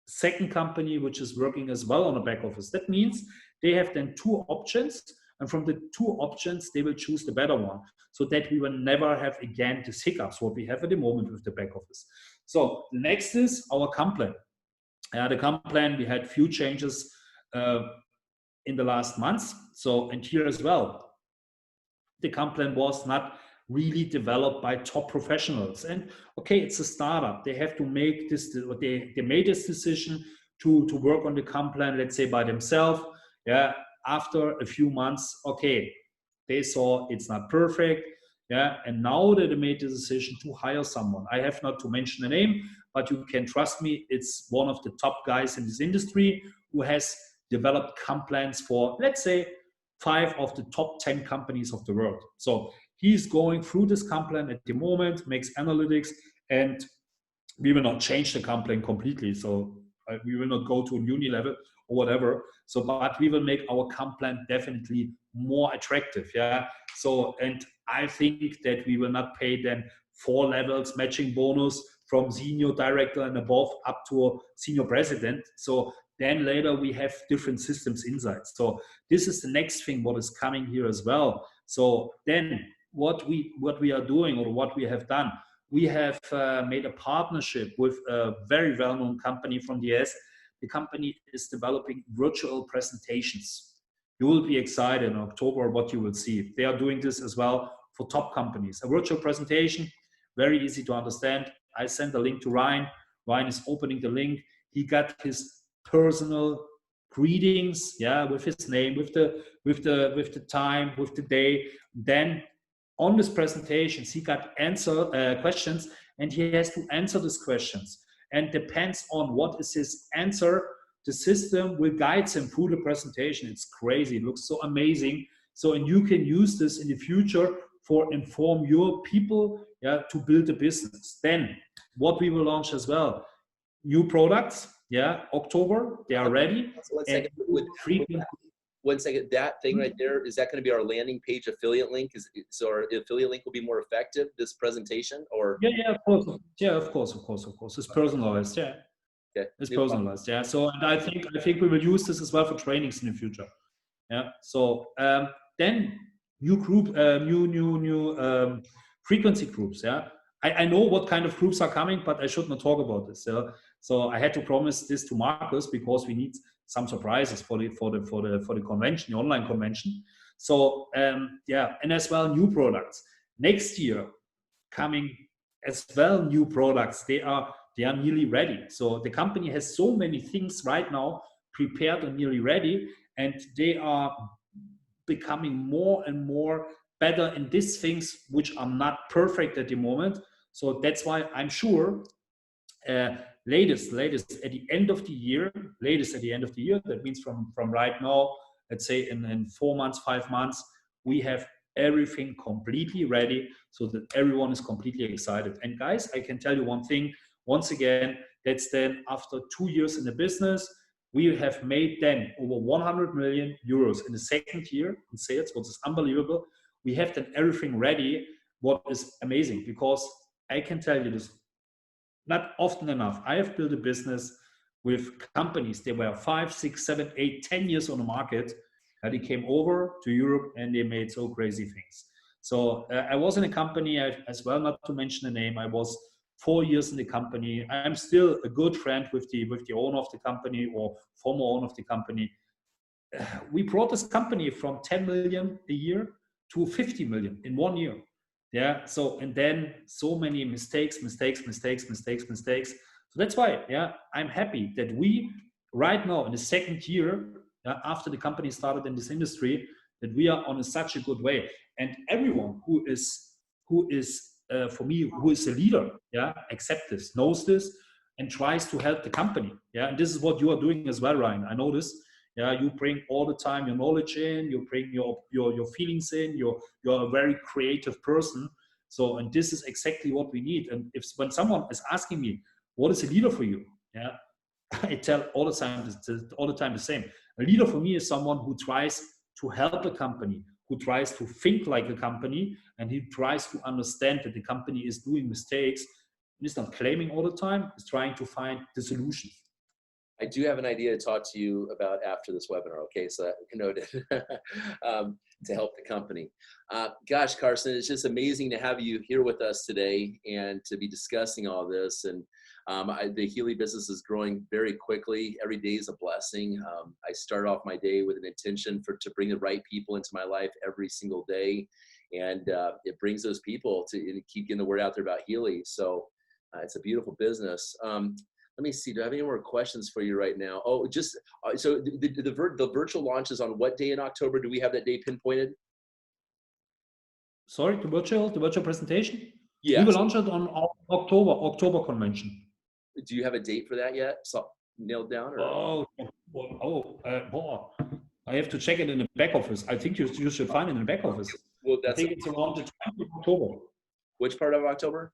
second company which is working as well on the back office. That means they have then two options, and from the two options they will choose the better one, so that we will never have again these hiccups what we have at the moment with the back office. So the next is our comp plan. The comp plan, we had few changes in the last months. So, and here as well, the comp plan was not really developed by top professionals. And okay, it's a startup. They have to make this, they made this decision to work on the comp plan, let's say by themselves. Yeah, after a few months, okay, they saw it's not perfect. Yeah, and now that they made the decision to hire someone. I have not to mention the name, but you can trust me, it's one of the top guys in this industry who has developed comp plans for, let's say, 5 of the top 10 companies of the world. So he's going through this comp plan at the moment, makes analytics, and we will not change the comp plan completely. So we will not go to a uni level or whatever. So, but we will make our comp plan definitely more attractive. Yeah. So, and I think that we will not pay them 4 levels matching bonus from senior director and above up to a senior president. So then later we have different systems inside. So this is the next thing what is coming here as well. So then what we are doing, or what we have done, we have made a partnership with a very well-known company from the US. The company is developing virtual presentations. You will be excited in October what you will see. They are doing this as well for top companies. A virtual presentation, very easy to understand. I sent a link to Ryan. Ryan is opening the link. He got his personal greetings, yeah, with his name, with the time, with the day. Then on this presentations, he got questions, and he has to answer these questions. And depends on what is his answer, the system will guide him through the presentation. It's crazy. It looks so amazing. So, and you can use this in the future for inform your people, yeah, to build a business. Then what we will launch as well, new products, yeah, October, they are ready. So one second, that thing right there, is that going to be our landing page affiliate link? So our affiliate link will be more effective, this presentation, or? Yeah, of course. Yeah, of course. It's personalized, yeah. Okay. It's personalized, yeah. So, and I think we will use this as well for trainings in the future. Yeah. So then new group, new frequency groups. Yeah. I know what kind of groups are coming, but I should not talk about this. Yeah? So I had to promise this to Marcus because we need some surprises for the convention, the online convention. So yeah, and as well new products next year coming as well. New products, they are nearly ready. So the company has so many things right now prepared and nearly ready, and they are becoming more and more better in these things which are not perfect at the moment. So that's why I'm sure latest at the end of the year, that means from right now, let's say in 4 months, 5 months, we have everything completely ready so that everyone is completely excited. And guys, I can tell you one thing, once again, that's then after 2 years in the business, we have made then over 100 million euros in the second year in sales, which is unbelievable. We have then everything ready, what is amazing, because I can tell you this, not often enough, I have built a business with companies, they were 5, 6, 7, 8, 10 years on the market, and they came over to Europe and they made so crazy things. So I was in a company as well, not to mention the name, I was 4 years in the company. I'm still a good friend with the owner of the company, or former owner of the company. We brought this company from 10 million a year to 50 million in 1 year. Yeah. So, and then so many mistakes. So that's why, yeah, I'm happy that we right now in the second year, after the company started in this industry, that we are on such a good way. And everyone who is for me, who is a leader, yeah, accept this, knows this, and tries to help the company. Yeah. And this is what you are doing as well, Ryan. I know this. Yeah, you bring all the time your knowledge in, you bring your feelings in, you're a very creative person. So, and this is exactly what we need. And when someone is asking me, what is a leader for you? Yeah, I tell all the time the same. A leader for me is someone who tries to help a company, who tries to think like a company, and he tries to understand that the company is doing mistakes. He's not claiming all the time, he's trying to find the solution. I do have an idea to talk to you about after this webinar. Okay, so that noted to help the company. Gosh, Carsten, it's just amazing to have you here with us today and to be discussing all this. And the Healy business is growing very quickly. Every day is a blessing. I start off my day with an intention to bring the right people into my life every single day, and it brings those people to keep getting the word out there about Healy. So it's a beautiful business. Let me see. Do I have any more questions for you right now? Oh, just so the virtual launch is on what day in October? Do we have that day pinpointed? Sorry, the virtual presentation? Yes. We will launch it on October convention. Do you have a date for that yet? So nailed down? Or? I have to check it in the back office. I think you should find it in the back office. Well, I think it's around the 20th of October. Which part of October?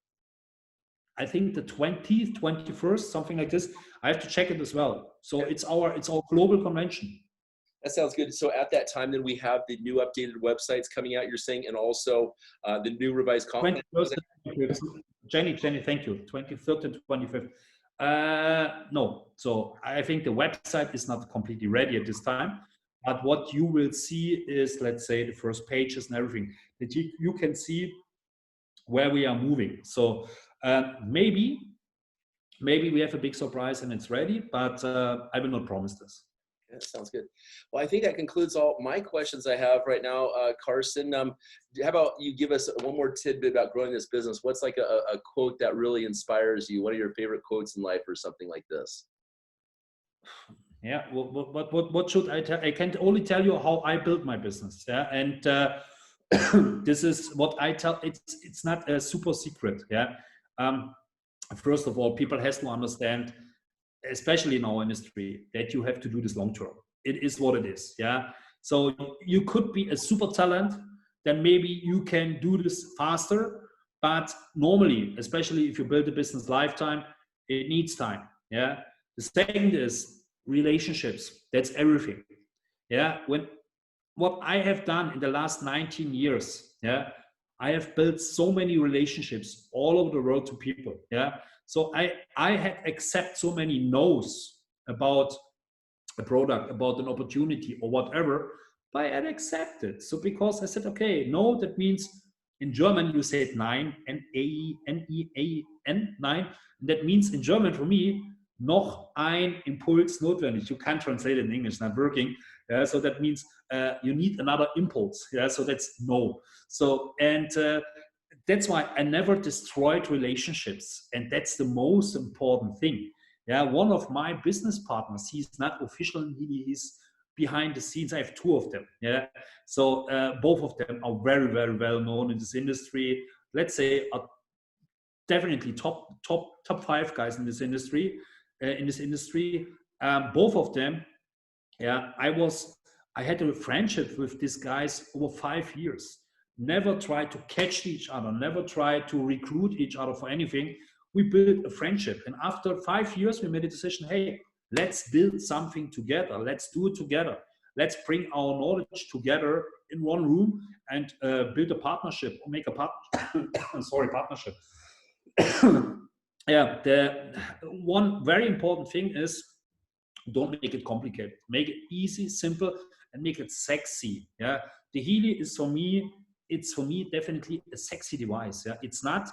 I think the 20th, 21st, something like this. I have to check it as well. So it's our global convention. That sounds good. So at that time, then we have the new updated websites coming out, you're saying, and also the new revised content. Jenny, thank you. 23rd and 25th. No, so I think the website is not completely ready at this time. But what you will see is, let's say, the first pages and everything that you can see where we are moving. So maybe we have a big surprise and it's ready, but I will not promise this. That sounds good. Well, I think that concludes all my questions I have right now, Carsten. How about you give us one more tidbit about growing this business? What's like a quote that really inspires you? One of your favorite quotes in life or something like this? Yeah, what should I tell? I can only tell you how I built my business. Yeah, and this is what I tell. It's not a super secret. Yeah. First of all, people has to understand, especially in our industry, that you have to do this long term. It is what it is. Yeah. So you could be a super talent, then maybe you can do this faster. But normally, especially if you build a business lifetime, it needs time. Yeah. The second is relationships. That's everything. Yeah. What I have done in the last 19 years, yeah, I have built so many relationships all over the world to people. Yeah. So I had accept so many no's about a product, about an opportunity or whatever, but I had accepted. So because I said, okay, no, that means in German you say nein, N-E-A-N, nine. That means in German for me, noch ein Impuls notwendig. You can't translate it in English, not working. So that means you need another impulse. Yeah, so that's no. So that's why I never destroyed relationships, and that's the most important thing. Yeah, one of my business partners, he's not official, he's behind the scenes. I have two of them. Yeah, so both of them are very, very well known in this industry. Let's say are definitely top 5 guys in this industry. Both of them. Yeah, I had a friendship with these guys over 5 years. Never tried to catch each other, never tried to recruit each other for anything. We built a friendship. And after 5 years, we made a decision, hey, let's build something together. Let's do it together. Let's bring our knowledge together in one room and build a partnership or make a partnership. Yeah, the one very important thing is don't make it complicated. Make it easy, simple, and make it sexy. Yeah, the Healy is for me definitely a sexy device. Yeah, it's not.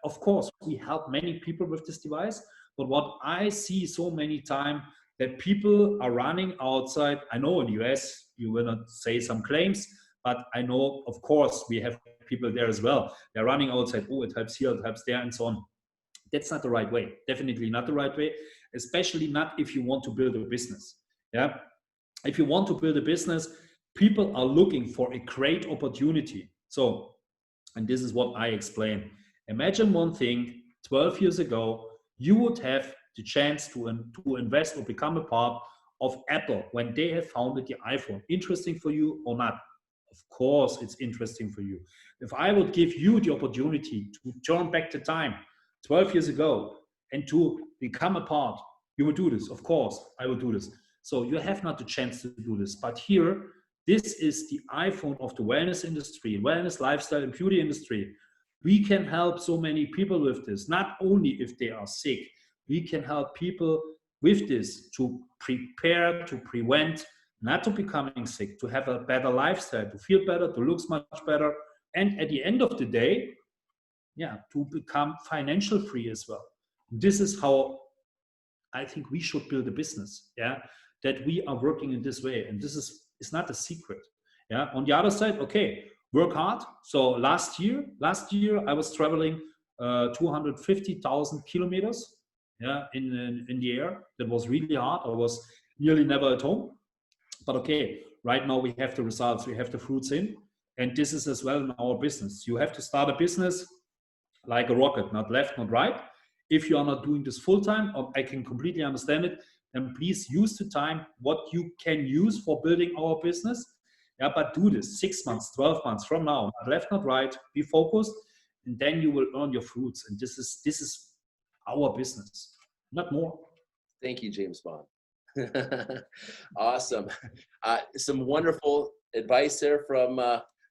Of course, we help many people with this device, but what I see so many times that people are running outside. I know in the US you will not say some claims, but I know, of course, we have people there as well. They're running outside. Oh, it helps here, it helps there, and so on. That's not the right way. Definitely not the right way, especially not if you want to build a business. Yeah. If you want to build a business, people are looking for a great opportunity. So, and this is what I explain. Imagine one thing, 12 years ago, you would have the chance to invest or become a part of Apple when they have founded the iPhone. Interesting for you or not? Of course, it's interesting for you. If I would give you the opportunity to turn back the time 12 years ago and to become a part, you would do this. Of course, I will do this. So you have not the chance to do this. But here, this is the iPhone of the wellness industry, wellness, lifestyle, and beauty industry. We can help so many people with this, not only if they are sick. We can help people with this to prepare, to prevent, not to becoming sick, to have a better lifestyle, to feel better, to look much better, and at the end of the day, to become financial free as well. This is how I think we should build a business, that we are working in this way, and this is not a secret. On the other side, okay, work hard. So last year I was traveling 250,000 kilometers, in the air. That was really hard. I was nearly never at home. But okay, right now we have the results, we have the fruits in, and this is as well in our business. You have to start a business like a rocket, not left, not right. If you are not doing this full time, I can completely understand it, then please use the time what you can use for building our business. But do this 6 months, 12 months from now, not left, not right, be focused, and then you will earn your fruits. And this is our business, not more. Thank you, James Bond. Awesome. Some wonderful advice there from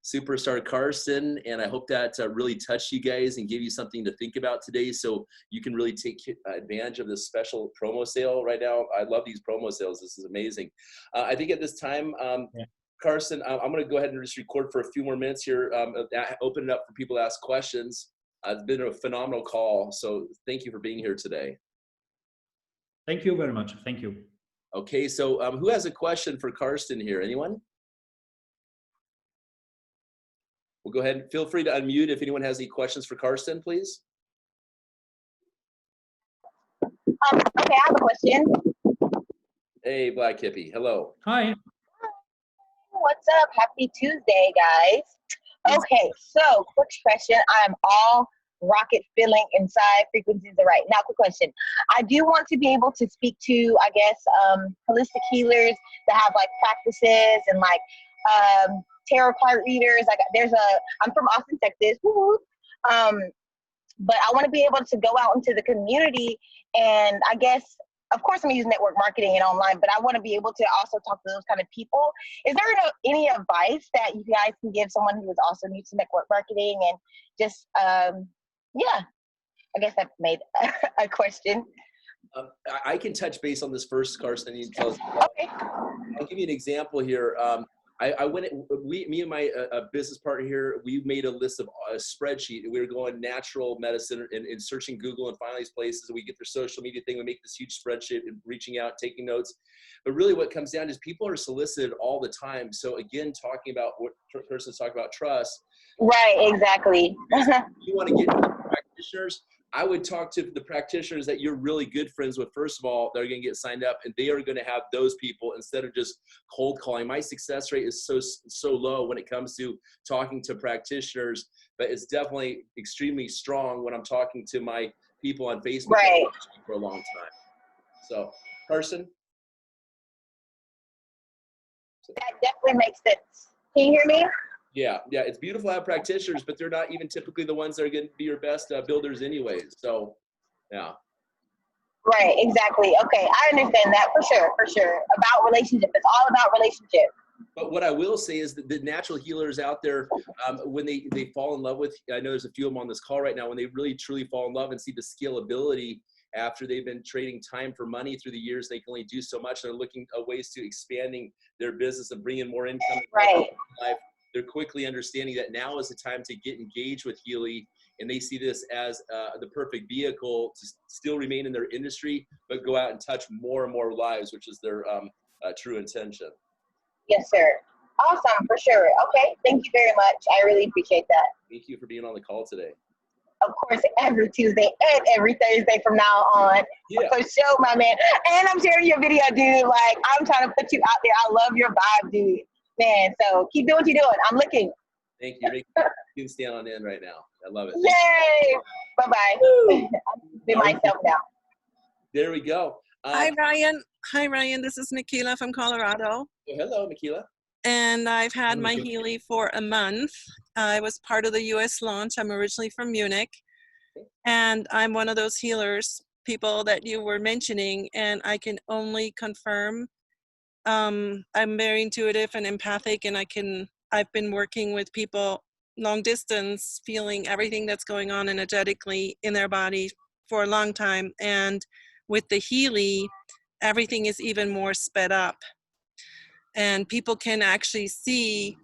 superstar Carsten, and I hope that really touched you guys and gave you something to think about today, so you can really take advantage of this special promo sale right now. I love these promo sales. This is amazing. I think at this time, Carsten, I'm going to go ahead and just record for a few more minutes here, open it up for people to ask questions. It's been a phenomenal call, so thank you for being here today. Thank you very much. Thank you. Okay, so who has a question for Carsten here? Anyone? We'll go ahead and feel free to unmute if anyone has any questions for Carsten, please. Okay, I have a question. Hey, Black Hippie. Hello. Hi. What's up? Happy Tuesday, guys. Okay, so quick question. I'm all rocket feeling inside frequencies are right. Now, quick question. I do want to be able to speak to, I guess, holistic healers that have like practices and like tarot card readers. Like I'm from Austin, Texas. But I want to be able to go out into the community, and I guess, of course, I'm using network marketing and online, but I want to be able to also talk to those kind of people. Is there any advice that you guys can give someone who is also new to network marketing and just, I guess that made a question. I can touch base on this first, Carsten. You tell us. Okay. I'll give you an example here. Me and my business partner here, we made a list of a spreadsheet. We were going natural medicine and searching Google and finding these places. We get their social media thing. We make this huge spreadsheet and reaching out, taking notes. But really what comes down is people are solicited all the time. So again, talking about what Kirsten's talking about, trust. Right, exactly. You want to get into practitioners. I would talk to the practitioners that you're really good friends with. First of all, they're going to get signed up, and they are going to have those people instead of just cold calling. My success rate is so low when it comes to talking to practitioners, but it's definitely extremely strong when I'm talking to my people on Facebook right. for a long time. So, Carsten? That definitely makes sense. Can you hear me? Yeah, it's beautiful to have practitioners, but they're not even typically the ones that are going to be your best builders anyways. So, yeah. Right, exactly. Okay, I understand that for sure. About relationship. It's all about relationship. But what I will say is that the natural healers out there, when they fall in love with, I know there's a few of them on this call right now, when they really truly fall in love and see the scalability after they've been trading time for money through the years, they can only do so much. They're looking at ways to expanding their business and bringing more income. Right. Life. They're quickly understanding that now is the time to get engaged with Healy, and they see this as the perfect vehicle to still remain in their industry, but go out and touch more and more lives, which is their true intention. Yes, sir. Awesome, for sure. Okay, thank you very much. I really appreciate that. Thank you for being on the call today. Of course, every Tuesday and every Thursday from now on. Yeah. For sure, my man. And I'm sharing your video, dude. Like, I'm trying to put you out there. I love your vibe, dude. Man, so keep doing what you're doing. I'm looking. Thank you. You can stand on end right now. I love it. Yay! Bye-bye. I'm be myself now. There we go. Hi, Ryan. Hi, Ryan. This is Nikila from Colorado. Hello, Nikila. And I've had my Healy for a month. I was part of the U.S. launch. I'm originally from Munich. And I'm one of those healers, people that you were mentioning. And I can only confirm I'm very intuitive and empathic, and I've been working with people long distance, feeling everything that's going on energetically in their body for a long time. And with the Healy, everything is even more sped up. And people can actually see,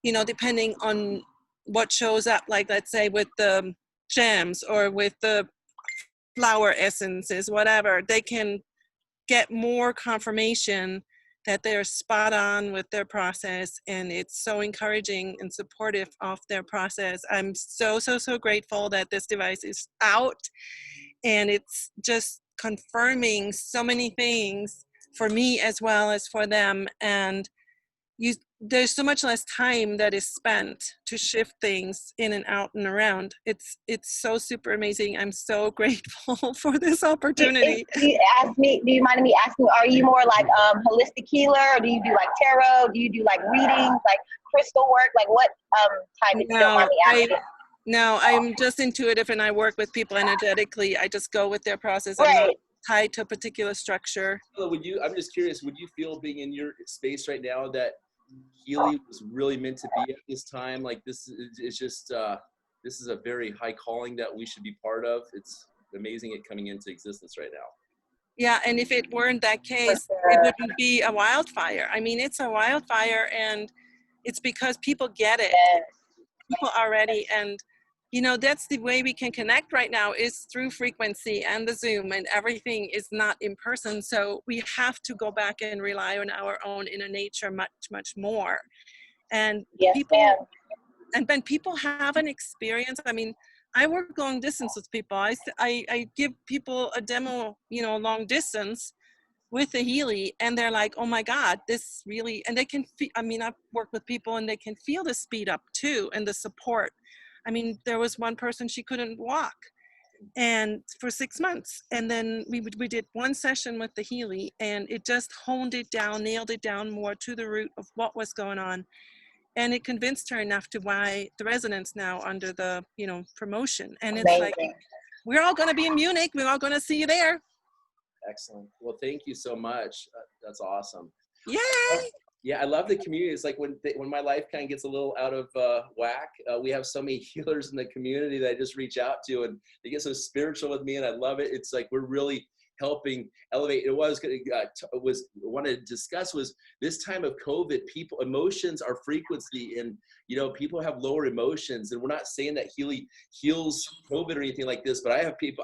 you know, depending on what shows up, like let's say with the jams or with the flower essences, whatever, they can get more confirmation that they're spot on with their process, and it's so encouraging and supportive of their process. I'm so grateful that this device is out, and it's just confirming so many things for me as well as for them. And there's so much less time that is spent to shift things in and out and around. It's so super amazing. I'm so grateful for this opportunity. Do you mind me asking, are you more like holistic healer, or do you do like tarot? Do you do like readings, like crystal work? Like what type, if you don't mind me asking? No, I'm just intuitive, and I work with people energetically. I just go with their process. Right. I'm not tied to a particular structure. I'm just curious, would you feel, being in your space right now, that Healy was really meant to be at this time? Like, this is just this is a very high calling that we should be part of. It's amazing it coming into existence right now. Yeah, and if it weren't that case, it wouldn't be a wildfire. I mean, it's a wildfire, and it's because people get it. People are ready, and you know, that's the way we can connect right now, is through frequency and the Zoom, and everything is not in person. So we have to go back and rely on our own inner nature much more. And when people have an experience, I mean, I work long distance with people. I give people a demo, you know, long distance with the Healy, and they're like, oh my God, this really, and they can I mean, I've worked with people and they can feel the speed up too, and the support. I mean, there was one person, she couldn't walk, and for 6 months. And then we did one session with the Healy, and it just honed it down, nailed it down more to the root of what was going on. And it convinced her enough to buy the resonance now under the, you know, promotion. And it's like, we're all going to be in Munich. We're all going to see you there. Excellent. Well, thank you so much. That's awesome. Yay! Yeah, I love the community. It's like when my life kind of gets a little out of whack, we have so many healers in the community that I just reach out to, and they get so spiritual with me, and I love it. It's like we're really helping elevate. It was wanted to discuss was this time of COVID. People, emotions are frequency, and you know, people have lower emotions, and we're not saying that Healy heals COVID or anything like this, but I have people.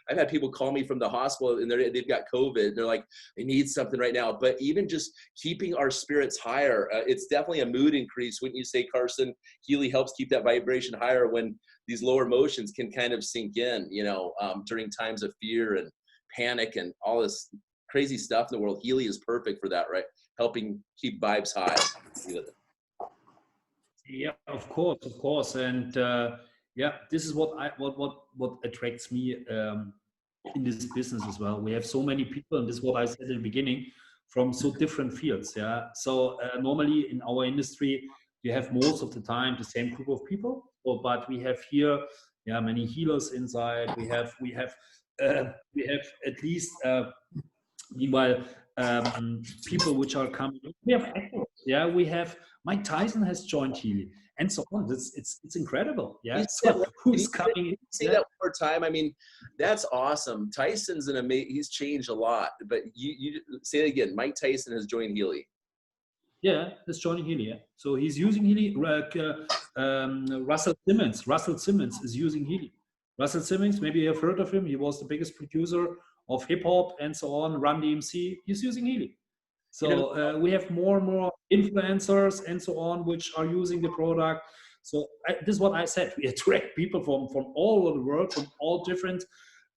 I've had people call me from the hospital, and they've got COVID. They're like, I need something right now. But even just keeping our spirits higher, it's definitely a mood increase. Wouldn't you say, Carsten? Healy helps keep that vibration higher when these lower emotions can kind of sink in, you know, during times of fear and panic and all this crazy stuff in the world. Healy is perfect for that, right? Helping keep vibes high. Yeah, of course. And yeah, this is what attracts me in this business as well. We have so many people, and this is what I said in the beginning, from so different fields. Yeah. So normally in our industry, you have most of the time the same group of people, but we have here, yeah, many healers inside. We have at least meanwhile people which are coming. We have actors. Yeah, we have Mike Tyson has joined Healy, and so on. It's incredible. Yeah. So who's coming? Say that one more time. I mean, that's awesome. Tyson's an amazing. He's changed a lot. But you say it again. Mike Tyson has joined Healy. Yeah, he's joining Healy. Yeah. So he's using Healy. Russell Simmons is using Healy. Russell Simmons, maybe you have heard of him. He was the biggest producer of hip hop and so on. Run DMC. He's using Healy. So we have more and more influencers and so on, which are using the product. So this is what I said. We attract people from all over the world, from all different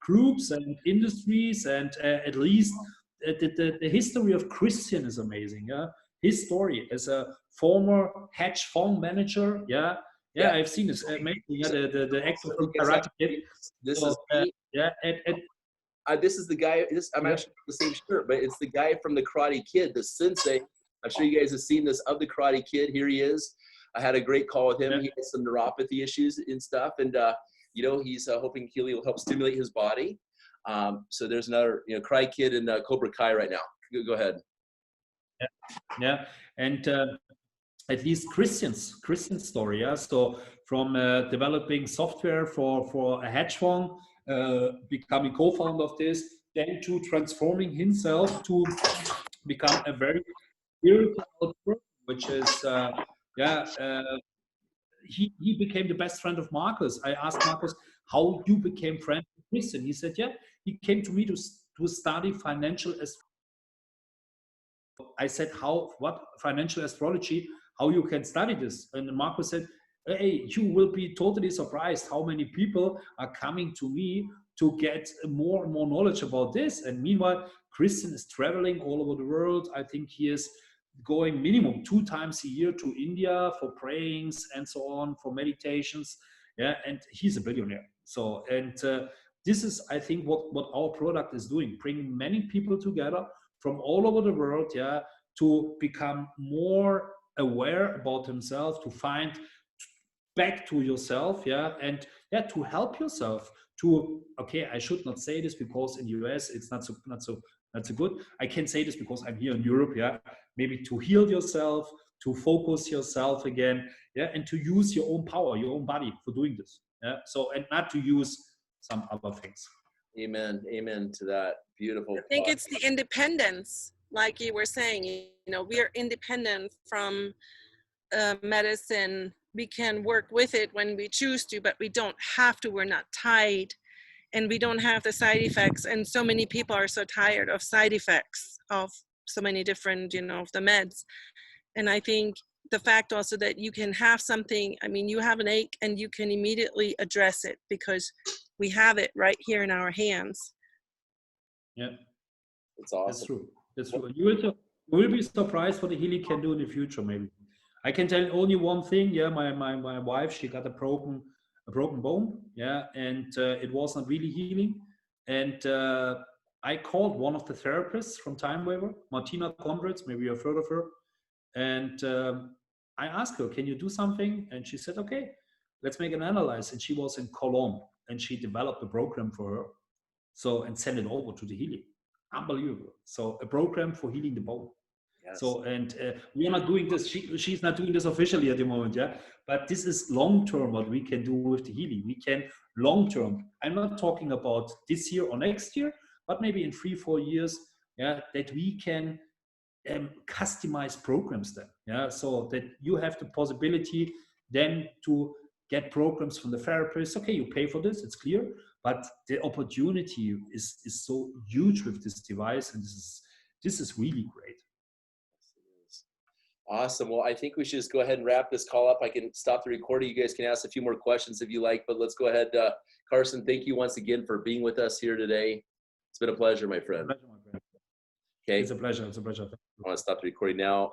groups and industries. And at least the history of Christian is amazing. Yeah? His story as a former hedge fund manager. Yeah. I've seen this. Amazing. Yeah, the actor from Karate Kid. This is the guy. I'm actually the same shirt, but it's the guy from the Karate Kid, the sensei. I'm sure you guys have seen this of the Karate Kid. Here he is. I had a great call with him. Yeah. He has some neuropathy issues and stuff, and you know, he's hoping Healy will help stimulate his body. So there's another, you know, Karate Kid and Cobra Kai right now. Go ahead. Yeah, and at least Christian's story. Yeah, so from developing software for a hedge fund. Becoming co-founder of this, then to transforming himself to become a very spiritual person, which is he became the best friend of Marcus. I asked Marcus how you became friends with Chris, and he said, yeah, he came to me to study financial astrology. I said, what financial astrology, how you can study this? And Marcus said, hey, you will be totally surprised how many people are coming to me to get more and more knowledge about this. And meanwhile, Christian is traveling all over the world. I think he is going minimum 2 times a year to India for prayings and so on, for meditations. Yeah, and he's a billionaire. So, and this is, I think, what our product is doing, bringing many people together from all over the world, yeah, to become more aware about themselves, to find back to yourself, yeah, and yeah, to help yourself to, okay, I should not say this because in the US it's not so good. I can say this because I'm here in Europe, yeah, maybe to heal yourself, to focus yourself again, yeah, and to use your own power, your own body for doing this, yeah. So, and not to use some other things. Amen. Amen to that. Beautiful. I think it's the independence, like you were saying. You know, we are independent from medicine. We can work with it when we choose to, but we don't have to. We're not tied, and we don't have the side effects. And so many people are so tired of side effects of so many different, you know, of the meds. And I think the fact also that you can have something, I mean, you have an ache and you can immediately address it because we have it right here in our hands. Yeah, it's awesome. That's true. That's true. You will be surprised what the Healy can do in the future. Maybe I can tell only one thing. Yeah, my wife, she got a broken bone. Yeah, and it was not really healing. And I called one of the therapists from Time Waver, Martina Conrads. Maybe you've heard of her. And I asked her, can you do something? And she said, okay, let's make an analysis. And she was in Cologne, and she developed a program for her. So, and send it over to the Healy. Unbelievable. So a program for healing the bone. Yes. So, and we are not doing this. She's not doing this officially at the moment, yeah. But this is long term what we can do with the Healy. We can long term. I'm not talking about this year or next year, but maybe in 3-4 years, yeah, that we can customize programs then, yeah. So that you have the possibility then to get programs from the therapist. Okay, you pay for this, it's clear, but the opportunity is so huge with this device, and this is really great. Awesome. Well, I think we should just go ahead and wrap this call up. I can stop the recording. You guys can ask a few more questions if you like, but let's go ahead. Carsten, thank you once again for being with us here today. It's been a pleasure, my friend. It's a pleasure, my friend. Okay. It's a pleasure. I want to stop the recording now.